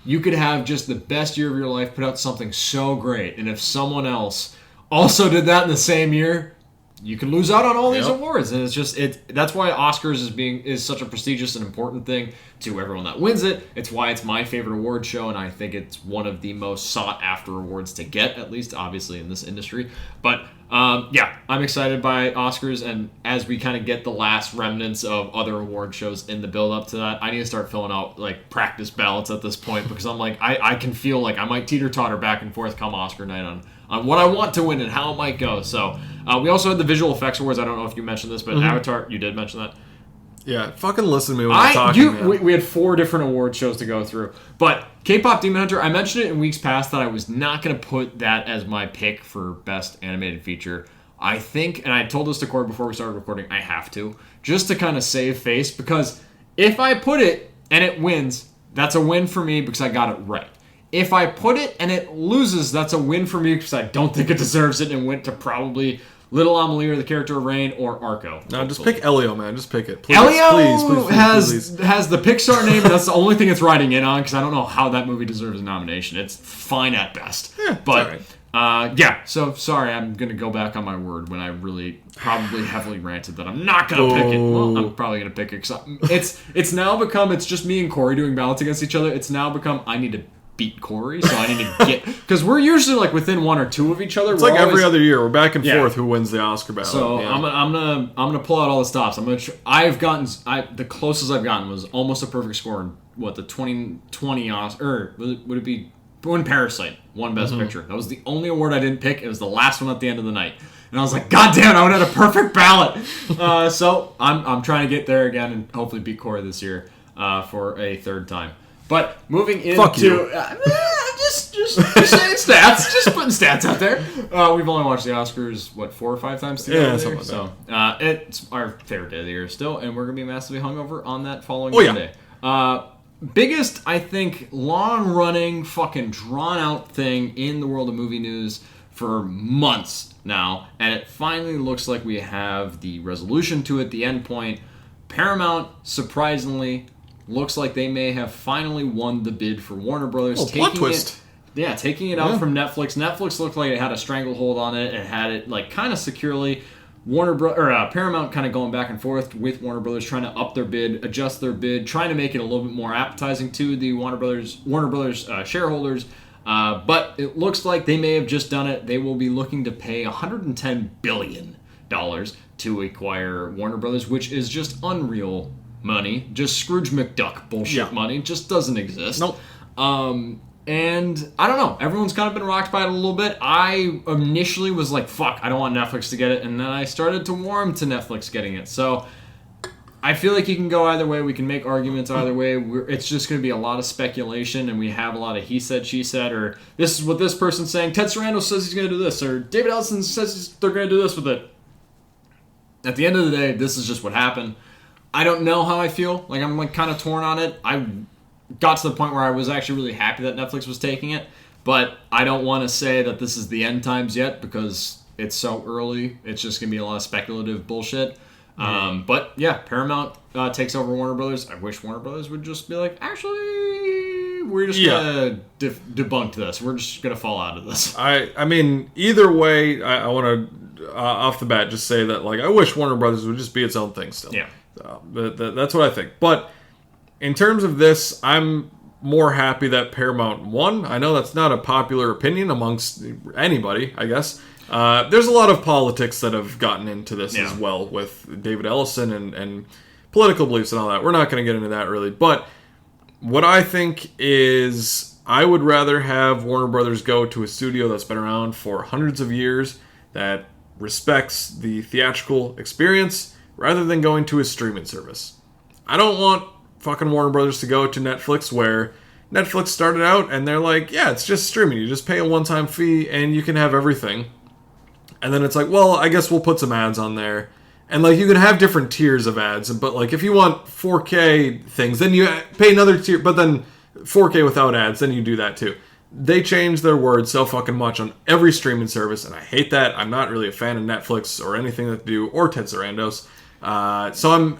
you could have just the best year of your life, put out something so great, and if someone else also did that in the same year, you can lose out on all these awards. And it's just that's why Oscars is such a prestigious and important thing to everyone that wins it. It's why it's my favorite award show, and I think it's one of the most sought after awards to get, at least obviously in this industry. But Yeah, I'm excited by Oscars, and as we kind of get the last remnants of other award shows in the build-up to that, I need to start filling out, like, practice ballots at this point, because I'm like, I can feel like I might teeter-totter back and forth come Oscar night on what I want to win and how it might go. So, we also had the Visual Effects Awards. I don't know if you mentioned this, but Avatar, you did mention that. Yeah, fucking listen to me when I'm talking, man. We had 4 different award shows to go through. But K-Pop Demon Hunter, I mentioned it in weeks past that I was not going to put that as my pick for Best Animated Feature. I think, and I told this to Corey before we started recording, I have to, just to kind of save face, because if I put it and it wins, that's a win for me because I got it right. If I put it and it loses, that's a win for me because I don't think it deserves it and went to probably Little Amelie or the character of Rain or Arco. No, just pick Elio, man. Just pick it. Please, Elio please, has the Pixar name. That's the only thing it's riding in on because I don't know how that movie deserves a nomination. It's fine at best. Yeah, but yeah, so sorry, I'm going to go back on my word when I really probably heavily ranted that I'm not going to pick it. Well, I'm probably going to pick it. It's now become, it's just me and Corey doing ballots against each other. It's now become, I need to beat Corey, so I need to get, because we're usually like within 1 or 2 of each other. It's like every other year, we're back and forth who wins the Oscar ballot. So I'm gonna pull out all the stops. The closest I've gotten was almost a perfect score in what the 2020 Oscar, or would it be when Parasite won Best Picture? That was the only award I didn't pick. It was the last one at the end of the night, and I was like, God damn, I would have had a perfect ballot. So I'm trying to get there again and hopefully beat Corey this year for a 3rd time. But moving into just saying stats, just putting stats out there. We've only watched the Oscars 4 or 5 times together. Something So it's our favorite day of the year still, and we're gonna be massively hungover on that following Monday. Biggest, I think, long-running, fucking drawn-out thing in the world of movie news for months now, and it finally looks like we have the resolution to it, the end point. Paramount, surprisingly, looks like they may have finally won the bid for Warner Brothers. Plot twist. Taking it out from Netflix. Netflix looked like it had a stranglehold on it. It had it like kind of securely. Paramount kind of going back and forth with Warner Brothers, trying to up their bid, adjust their bid, trying to make it a little bit more appetizing to the Warner Brothers shareholders. But it looks like they may have just done it. They will be looking to pay $110 billion to acquire Warner Brothers, which is just unreal money, just Scrooge McDuck bullshit money. It just doesn't exist. Nope. And I don't know. Everyone's kind of been rocked by it a little bit. I initially was like, fuck, I don't want Netflix to get it. And then I started to warm to Netflix getting it. So I feel like you can go either way. We can make arguments either way. It's just going to be a lot of speculation, and we have a lot of he said, she said, or this is what this person's saying. Ted Sarandos says he's going to do this, or David Ellison says they're going to do this with it. At the end of the day, this is just what happened. I don't know how I feel. Like, I'm like kind of torn on it. I got to the point where I was actually really happy that Netflix was taking it, but I don't want to say that this is the end times yet because it's so early. It's just going to be a lot of speculative bullshit. But yeah, Paramount takes over Warner Brothers. I wish Warner Brothers would just be like, actually, we're just going to debunk this. We're just going to fall out of this. I mean, either way, I want to, off the bat, just say that, like, I wish Warner Brothers would just be its own thing still. Yeah. That's what I think. But in terms of this, I'm more happy that Paramount won. I know that's not a popular opinion amongst anybody, I guess. There's a lot of politics that have gotten into this as well with David Ellison and political beliefs and all that. We're not going to get into that really. But what I think is I would rather have Warner Brothers go to a studio that's been around for hundreds of years, that respects the theatrical experience, rather than going to a streaming service. I don't want fucking Warner Brothers to go to Netflix, where Netflix started out and they're like, yeah, it's just streaming. You just pay a one-time fee and you can have everything. And then it's like, well, I guess we'll put some ads on there. And like, you can have different tiers of ads, but like, if you want 4K things, then you pay another tier, but then 4K without ads, then you do that too. They change their words so fucking much on every streaming service, and I hate that. I'm not really a fan of Netflix or anything that they do, or Ted Sarandos. So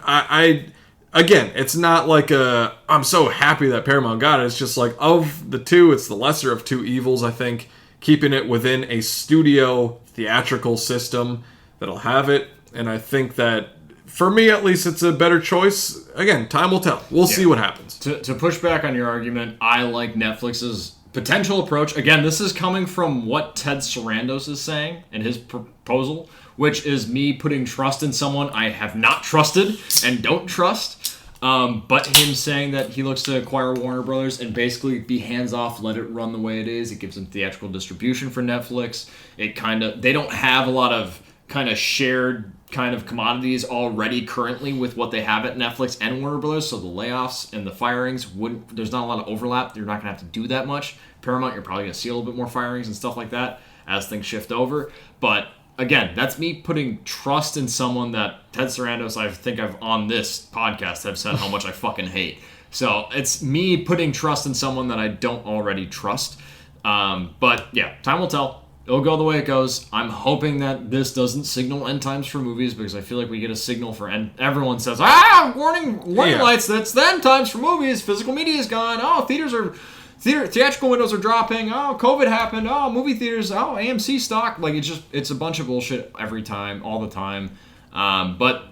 again, it's not like I'm so happy that Paramount got it. It's just like, of the two, it's the lesser of two evils, I think. Keeping it within a studio theatrical system that'll have it. And I think that, for me at least, it's a better choice. Again, time will tell. We'll see what happens. To push back on your argument, I like Netflix's potential approach, again, this is coming from what Ted Sarandos is saying in his proposal, which is me putting trust in someone I have not trusted and don't trust. But him saying that he looks to acquire Warner Brothers and basically be hands-off, let it run the way it is. It gives them theatrical distribution for Netflix. They don't have a lot of kind of shared kind of commodities already currently with what they have at Netflix and Warner Brothers, so the layoffs and the firings there's not a lot of overlap. You're not going to have to do that much. Paramount, you're probably going to see a little bit more firings and stuff like that as things shift over. But again, that's me putting trust in someone that Ted Sarandos, I think I've on this podcast have said how much I fucking hate. So it's me putting trust in someone that I don't already trust. But yeah, time will tell. It'll go the way it goes. I'm hoping that this doesn't signal end times for movies, because I feel like we get a signal for end. Everyone says, warning lights, that's the end times for movies. Physical media is gone. Oh, theatrical windows are dropping. Oh, COVID happened. Oh, movie theaters. Oh, AMC stock. Like, it's a bunch of bullshit every time, all the time. But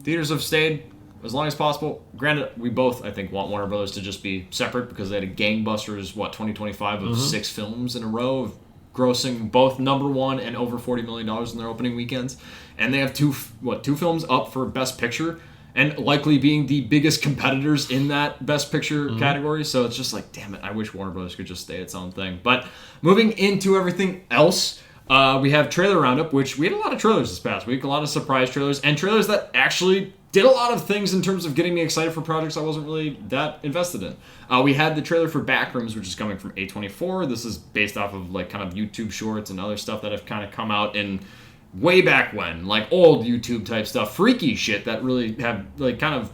theaters have stayed as long as possible. Granted, we both, I think, want Warner Brothers to just be separate, because they had a gangbusters, 2025 of 6 films in a row of grossing both number one and over $40 million in their opening weekends. And they have two films up for Best Picture, and likely being the biggest competitors in that Best Picture category. So it's just like, damn it, I wish Warner Brothers could just stay its own thing. But moving into everything else, we have Trailer Roundup, which we had a lot of trailers this past week, a lot of surprise trailers, and trailers that actually did a lot of things in terms of getting me excited for projects I wasn't really that invested in. We had the trailer for Backrooms, which is coming from A24. This is based off of like kind of YouTube shorts and other stuff that have kind of come out in way back when, like old YouTube type stuff, freaky shit that really have like kind of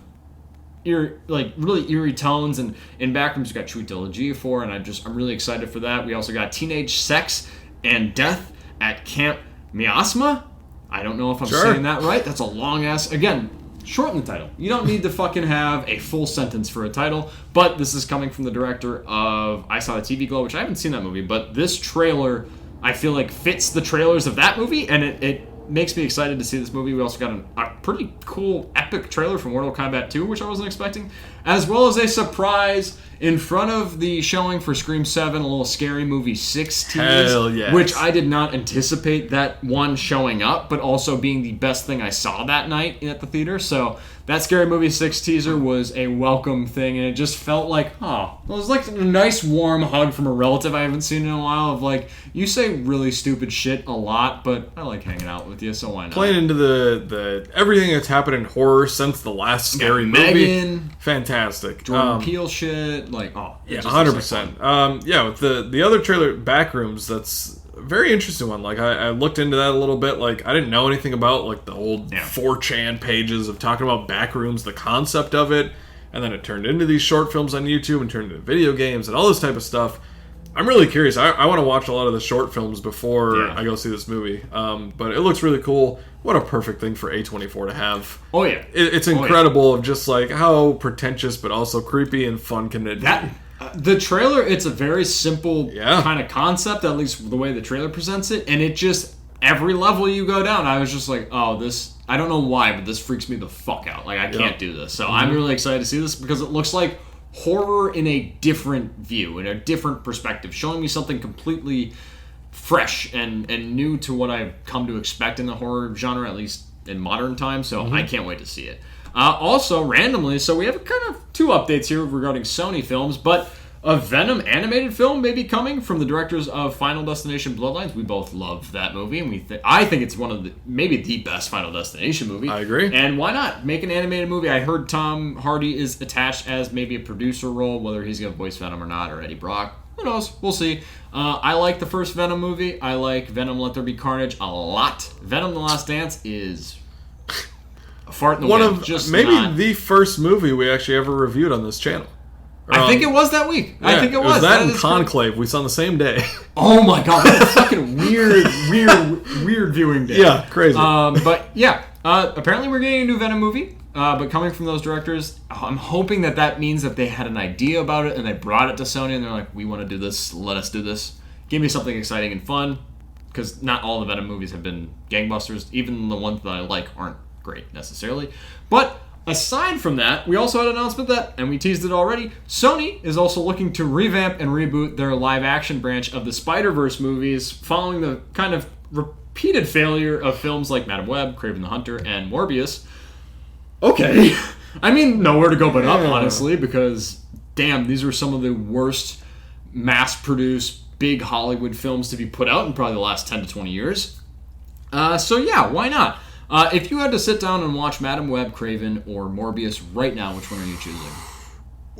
really eerie tones. And in Backrooms, you got True Trilogy for, and I'm really excited for that. We also got Teenage Sex and Death at Camp Miasma. I don't know if I'm saying that right. That's a long ass, again, shorten the title. You don't need to fucking have a full sentence for a title, but this is coming from the director of I Saw the TV Glow, which I haven't seen that movie, but this trailer, I feel like, fits the trailers of that movie, and it makes me excited to see this movie. We also got a pretty cool epic trailer from Mortal Kombat 2, which I wasn't expecting, as well as a surprise in front of the showing for Scream 7, a little Scary Movie 6 tease, Hell yes. which I did not anticipate that one showing up, but also being the best thing I saw that night at the theater. So that Scary Movie 6 teaser was a welcome thing, and it just felt like, it was like a nice warm hug from a relative I haven't seen in a while, of like, you say really stupid shit a lot, but I like hanging out with you, so why not? Playing into the everything that's happened in horror since the last Scary movie. Megan, fantastic. Jordan Peele shit, like, yeah, 100%. With the other trailer, Backrooms, that's a very interesting one. Like, I looked into that a little bit. Like, I didn't know anything about like the old 4chan pages of talking about Backrooms, the concept of it, and then it turned into these short films on YouTube and turned into video games and all this type of stuff. I'm really curious. I want to watch a lot of the short films before I go see this movie. But it looks really cool. What a perfect thing for A24 to have. Oh, yeah. It's incredible of just like how pretentious but also creepy and fun can it be. The trailer, it's a very simple kind of concept, at least the way the trailer presents it. And it just, every level you go down, I was just like, this, I don't know why, but this freaks me the fuck out. Like, I can't do this. So I'm really excited to see this, because it looks like horror in a different view, in a different perspective, showing me something completely fresh and new to what I've come to expect in the horror genre, at least in modern times. So I can't wait to see it. Also, randomly, so we have kind of 2 updates here regarding Sony films, but a Venom animated film may be coming from the directors of Final Destination Bloodlines. We both love that movie, and I think it's one of maybe the best Final Destination movie. I agree. And why not make an animated movie? I heard Tom Hardy is attached as maybe a producer role, whether he's going to voice Venom or not, or Eddie Brock. Who knows? We'll see. I like the first Venom movie. I like Venom Let There Be Carnage a lot. Venom The Last Dance is a fart in the wind. Just maybe the first movie we actually ever reviewed on this channel. I think it was that week. Yeah, I think it was. That and Conclave we saw on the same day. Oh my god, what a fucking weird viewing day. Yeah, crazy. But yeah, apparently we're getting a new Venom movie. But coming from those directors, I'm hoping that means that they had an idea about it and they brought it to Sony and they're like, we want to do this, let us do this. Give me something exciting and fun, because not all the Venom movies have been gangbusters. Even the ones that I like aren't great necessarily. But aside from that, we also had an announcement that, and we teased it already, Sony is also looking to revamp and reboot their live-action branch of the Spider-Verse movies following the kind of repeated failure of films like Madam Web, Kraven the Hunter, and Morbius. Okay. I mean, nowhere to go but up, honestly, because, damn, these were some of the worst mass-produced, big Hollywood films to be put out in probably the last 10 to 20 years. So yeah, why not? If you had to sit down and watch Madam Web, Kraven, or Morbius right now, which one are you choosing?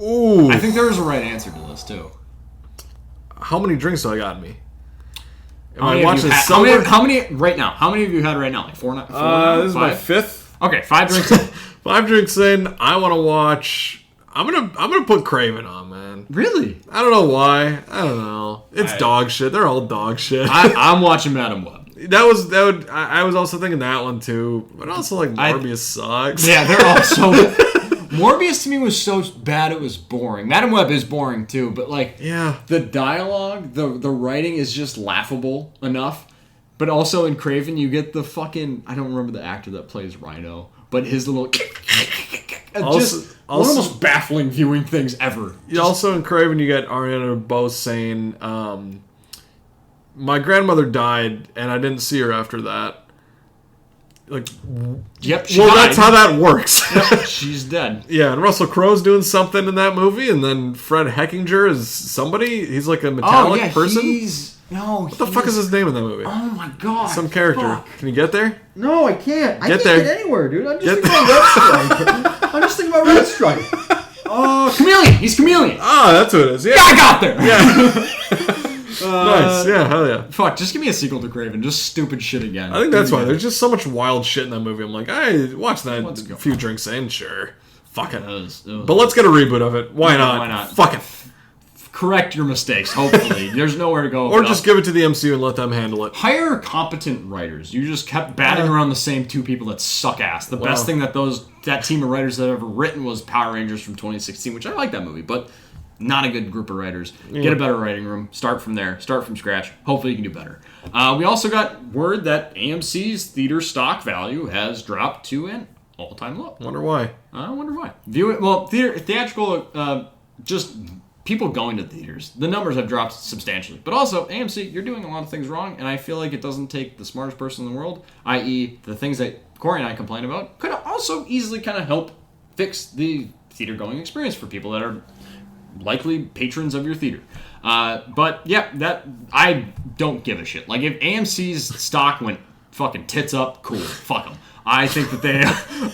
Ooh. I think there is a right answer to this, too. How many drinks do I got in me? How many have you had right now? Like four? This is my fifth. Okay, 5 drinks. 5 drinks in. I want to watch. I'm gonna put Kraven on, man. Really? I don't know why. I don't know. It's dog shit. They're all dog shit. I'm watching Madam Web. I was also thinking that one too, but also like Morbius sucks. Yeah, they're all so. Morbius to me was so bad it was boring. Madam Web is boring too, but like the dialogue, the writing is just laughable enough. But also in Kraven, you get the fucking, I don't remember the actor that plays Rhino, but his little just one of the most baffling viewing things ever. Also in Kraven, you get Ariana Bose saying, "My grandmother died, and I didn't see her after that." Like, yep. That's how that works. Yep, she's dead. Yeah, and Russell Crowe's doing something in that movie, and then Fred Heckinger is somebody. He's like a metallic person. What the fuck is his name in that movie? Oh my god. Some character. Fuck. Can you get there? No, I can't. I can't there. get anywhere, dude. I'm just thinking about Red Stripe. Oh, Chameleon. He's Chameleon. Ah, that's what it is. Yeah, I got there. Yeah. Nice. Yeah, hell yeah. Fuck, just give me a sequel to Kraven. Just stupid shit again. I think that's why. There's just so much wild shit in that movie. I'm like, I watch that a few drinks in, sure. Fuck it. But let's get a reboot of it. Why not? Why not? Fuck it. Correct your mistakes, hopefully. There's nowhere to go. Or just give it to the MCU and let them handle it. Hire competent writers. You just kept batting around the same 2 people that suck ass. The best thing that team of writers that have ever written was Power Rangers from 2016, which I like that movie, but not a good group of writers. Get a better writing room. Start from there. Start from scratch. Hopefully you can do better. We also got word that AMC's theater stock value has dropped to an all-time low. Wonder why. I wonder why. Theatrical, just people going to theaters. The numbers have dropped substantially. But also, AMC, you're doing a lot of things wrong, and I feel like it doesn't take the smartest person in the world, i.e. the things that Corey and I complain about, could also easily kind of help fix the theater-going experience for people that are likely patrons of your theater. But yeah, that I don't give a shit. Like if AMC's stock went fucking tits up, cool, fuck them. I think that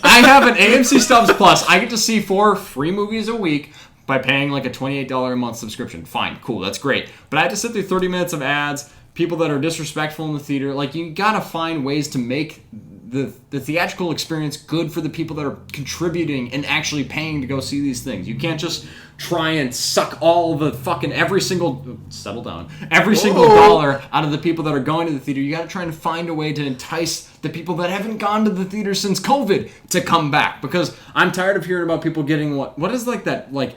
I have an AMC Stubs Plus. I get to see 4 free movies a week by paying like a $28 a month subscription. Fine, cool, that's great. But I have to sit through 30 minutes of ads, people that are disrespectful in the theater. Like you gotta find ways to make the theatrical experience good for the people that are contributing and actually paying to go see these things. You can't just try and suck all the fucking every single dollar out of the people that are going to the theater. You got to try and find a way to entice the people that haven't gone to the theater since COVID to come back, because I'm tired of hearing about people getting what is like that like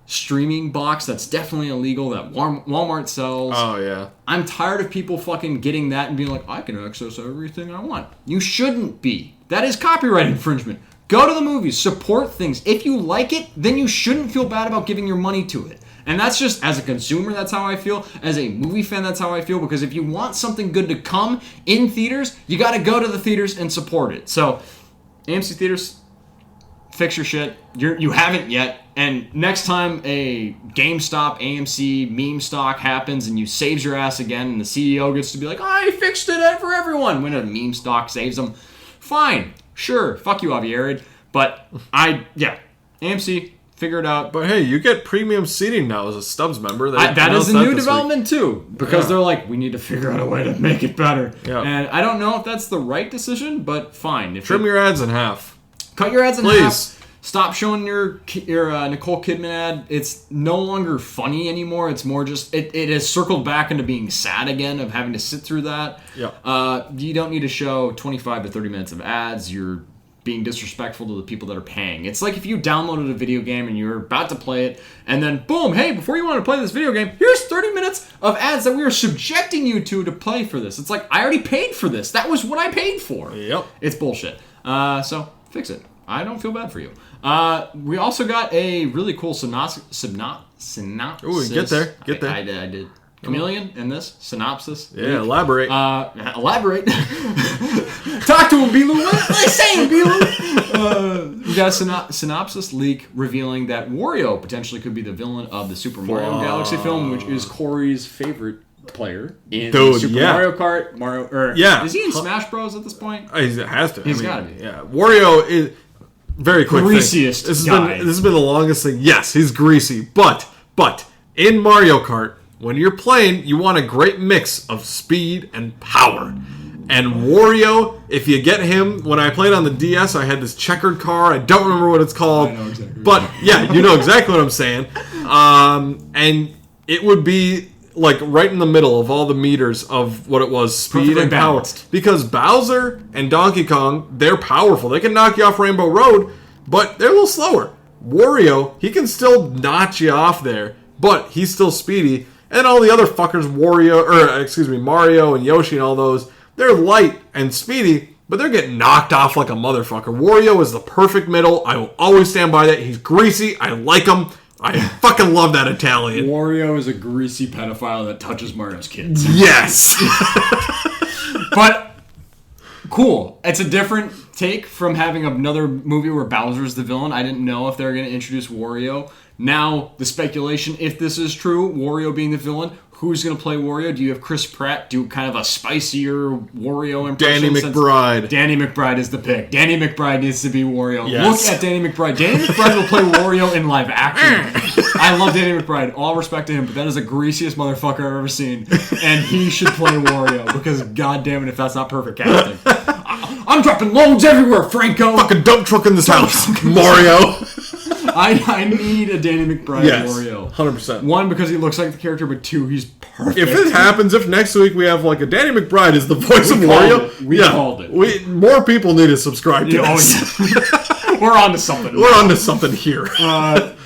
streaming box that's definitely illegal that Walmart sells. Oh yeah. I'm tired of people fucking getting that and being like, I can access everything I want. You shouldn't be. That is copyright infringement. Go to the movies, support things. If you like it, then you shouldn't feel bad about giving your money to it. And that's just, as a consumer, that's how I feel. As a movie fan, that's how I feel. Because if you want something good to come in theaters, you got to go to the theaters and support it. So, AMC Theaters, fix your shit. You haven't yet. And next time a GameStop, AMC meme stock happens and you saves your ass again and the CEO gets to be like, I fixed it for everyone, when a meme stock saves them, fine. Sure, fuck you, Avi Arad. But AMC, figure it out. But hey, you get premium seating now as a Stubbs member. That is a new development too, because they're like, we need to figure out a way to make it better. Yeah. And I don't know if that's the right decision, but fine. Trim your ads in half. Cut your ads in half. Stop showing your Nicole Kidman ad. It's no longer funny anymore. It's more just, it has circled back into being sad again of having to sit through that. Yeah. You don't need to show 25 to 30 minutes of ads. You're being disrespectful to the people that are paying. It's like if you downloaded a video game and you're about to play it, and then boom, hey, before you want to play this video game, here's 30 minutes of ads that we are subjecting you to play for this. It's like, I already paid for this. That was what I paid for. Yep. It's bullshit. So, fix it. I don't feel bad for you. We also got a really cool synopsis. Ooh, get there. I did. Chameleon in this synopsis. Yeah, elaborate. Elaborate. Talk to him, Bilu. What are they saying, Bilu? We got a synopsis leak revealing that Wario potentially could be the villain of the Super Mario Galaxy film, which is Corey's favorite player in Super Mario Kart. Is he in Smash Bros at this point? He has to. He's got to be. Yeah, Wario is very quick. Greasiest guy. This has been the longest thing. Yes, he's greasy, but in Mario Kart, when you're playing, you want a great mix of speed and power. And Wario, if you get him, when I played on the DS, I had this checkered car. I don't remember what it's called. I know exactly. But yeah, you know exactly what I'm saying. And it would be like right in the middle of all the meters of what it was, speed and power. Because Bowser and Donkey Kong, they're powerful. They can knock you off Rainbow Road, but they're a little slower. Wario, he can still notch you off there, but he's still speedy. And all the other fuckers, Mario and Yoshi and all those, they're light and speedy, but they're getting knocked off like a motherfucker. Wario is the perfect middle. I will always stand by that. He's greasy. I like him. I fucking love that Italian. Wario is a greasy pedophile that touches Mario's kids. Yes. But cool. It's a different take from having another movie where Bowser's the villain. I didn't know if they were going to introduce Wario. Now, the speculation, if this is true, Wario being the villain, who's going to play Wario? Do you have Chris Pratt do kind of a spicier Wario impression? Danny McBride. Danny McBride is the pick. Danny McBride needs to be Wario. Yes. Look at Danny McBride. Danny McBride will play Wario in live action. I love Danny McBride. All respect to him, but that is the greasiest motherfucker I've ever seen. And he should play Wario because, god damn it, if that's not perfect casting. I'm dropping loads everywhere, Franco. Fucking dump truck in this house, Mario. I need a Danny McBride Wario. 100%. One, because he looks like the character, but two, he's perfect. If it happens, if next week we have like a Danny McBride is the voice of Wario, we called it. More people need to subscribe to this. We're on to something. We're on to something here.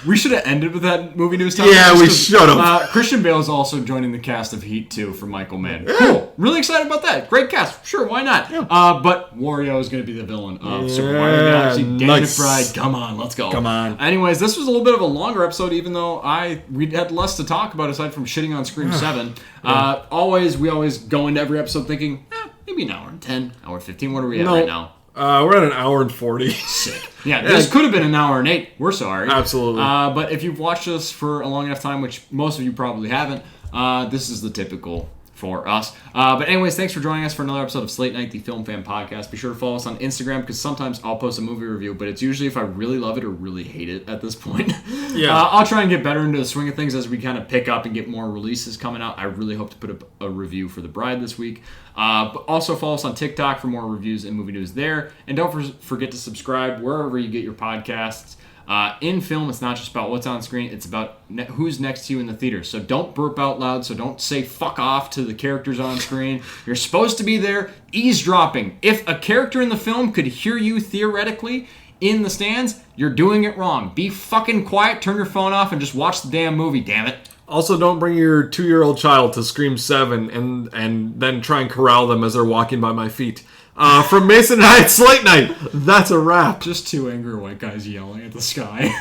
We should have ended with that movie news topic. Yeah, we should have. Christian Bale is also joining the cast of Heat 2 for Michael Mann. Yeah. Cool. Really excited about that. Great cast. Sure, why not? Yeah. But Wario is going to be the villain of Super Mario Galaxy. Danny McBride, come on, let's go. Come on. Anyways, this was a little bit of a longer episode, even though we had less to talk about aside from shitting on Scream 7. We always go into every episode thinking, maybe an hour and 10, hour 15. What are we at right now? We're at an hour and 40. Sick. Yeah, this could have been an hour and 8. We're sorry. Absolutely. But if you've watched us for a long enough time, which most of you probably haven't, this is the typical for us. But anyways, thanks for joining us for another episode of Slate Night, the Film Fan Podcast. Be sure to follow us on Instagram because sometimes I'll post a movie review, but it's usually if I really love it or really hate it at this point. Yeah. I'll try and get better into the swing of things as we kind of pick up and get more releases coming out. I really hope to put up a review for The Bride this week. But also follow us on TikTok for more reviews and movie news there. And don't forget to subscribe wherever you get your podcasts. In film, it's not just about what's on screen, it's about who's next to you in the theater. So don't burp out loud, so don't say fuck off to the characters on screen. You're supposed to be there eavesdropping. If a character in the film could hear you theoretically in the stands, you're doing it wrong. Be fucking quiet, turn your phone off, and just watch the damn movie, damn it. Also, don't bring your 2-year-old child to Scream 7 and then try and corral them as they're walking by my feet. From Mason and I, it's Slate Night. That's a wrap. Just two angry white guys yelling at the sky.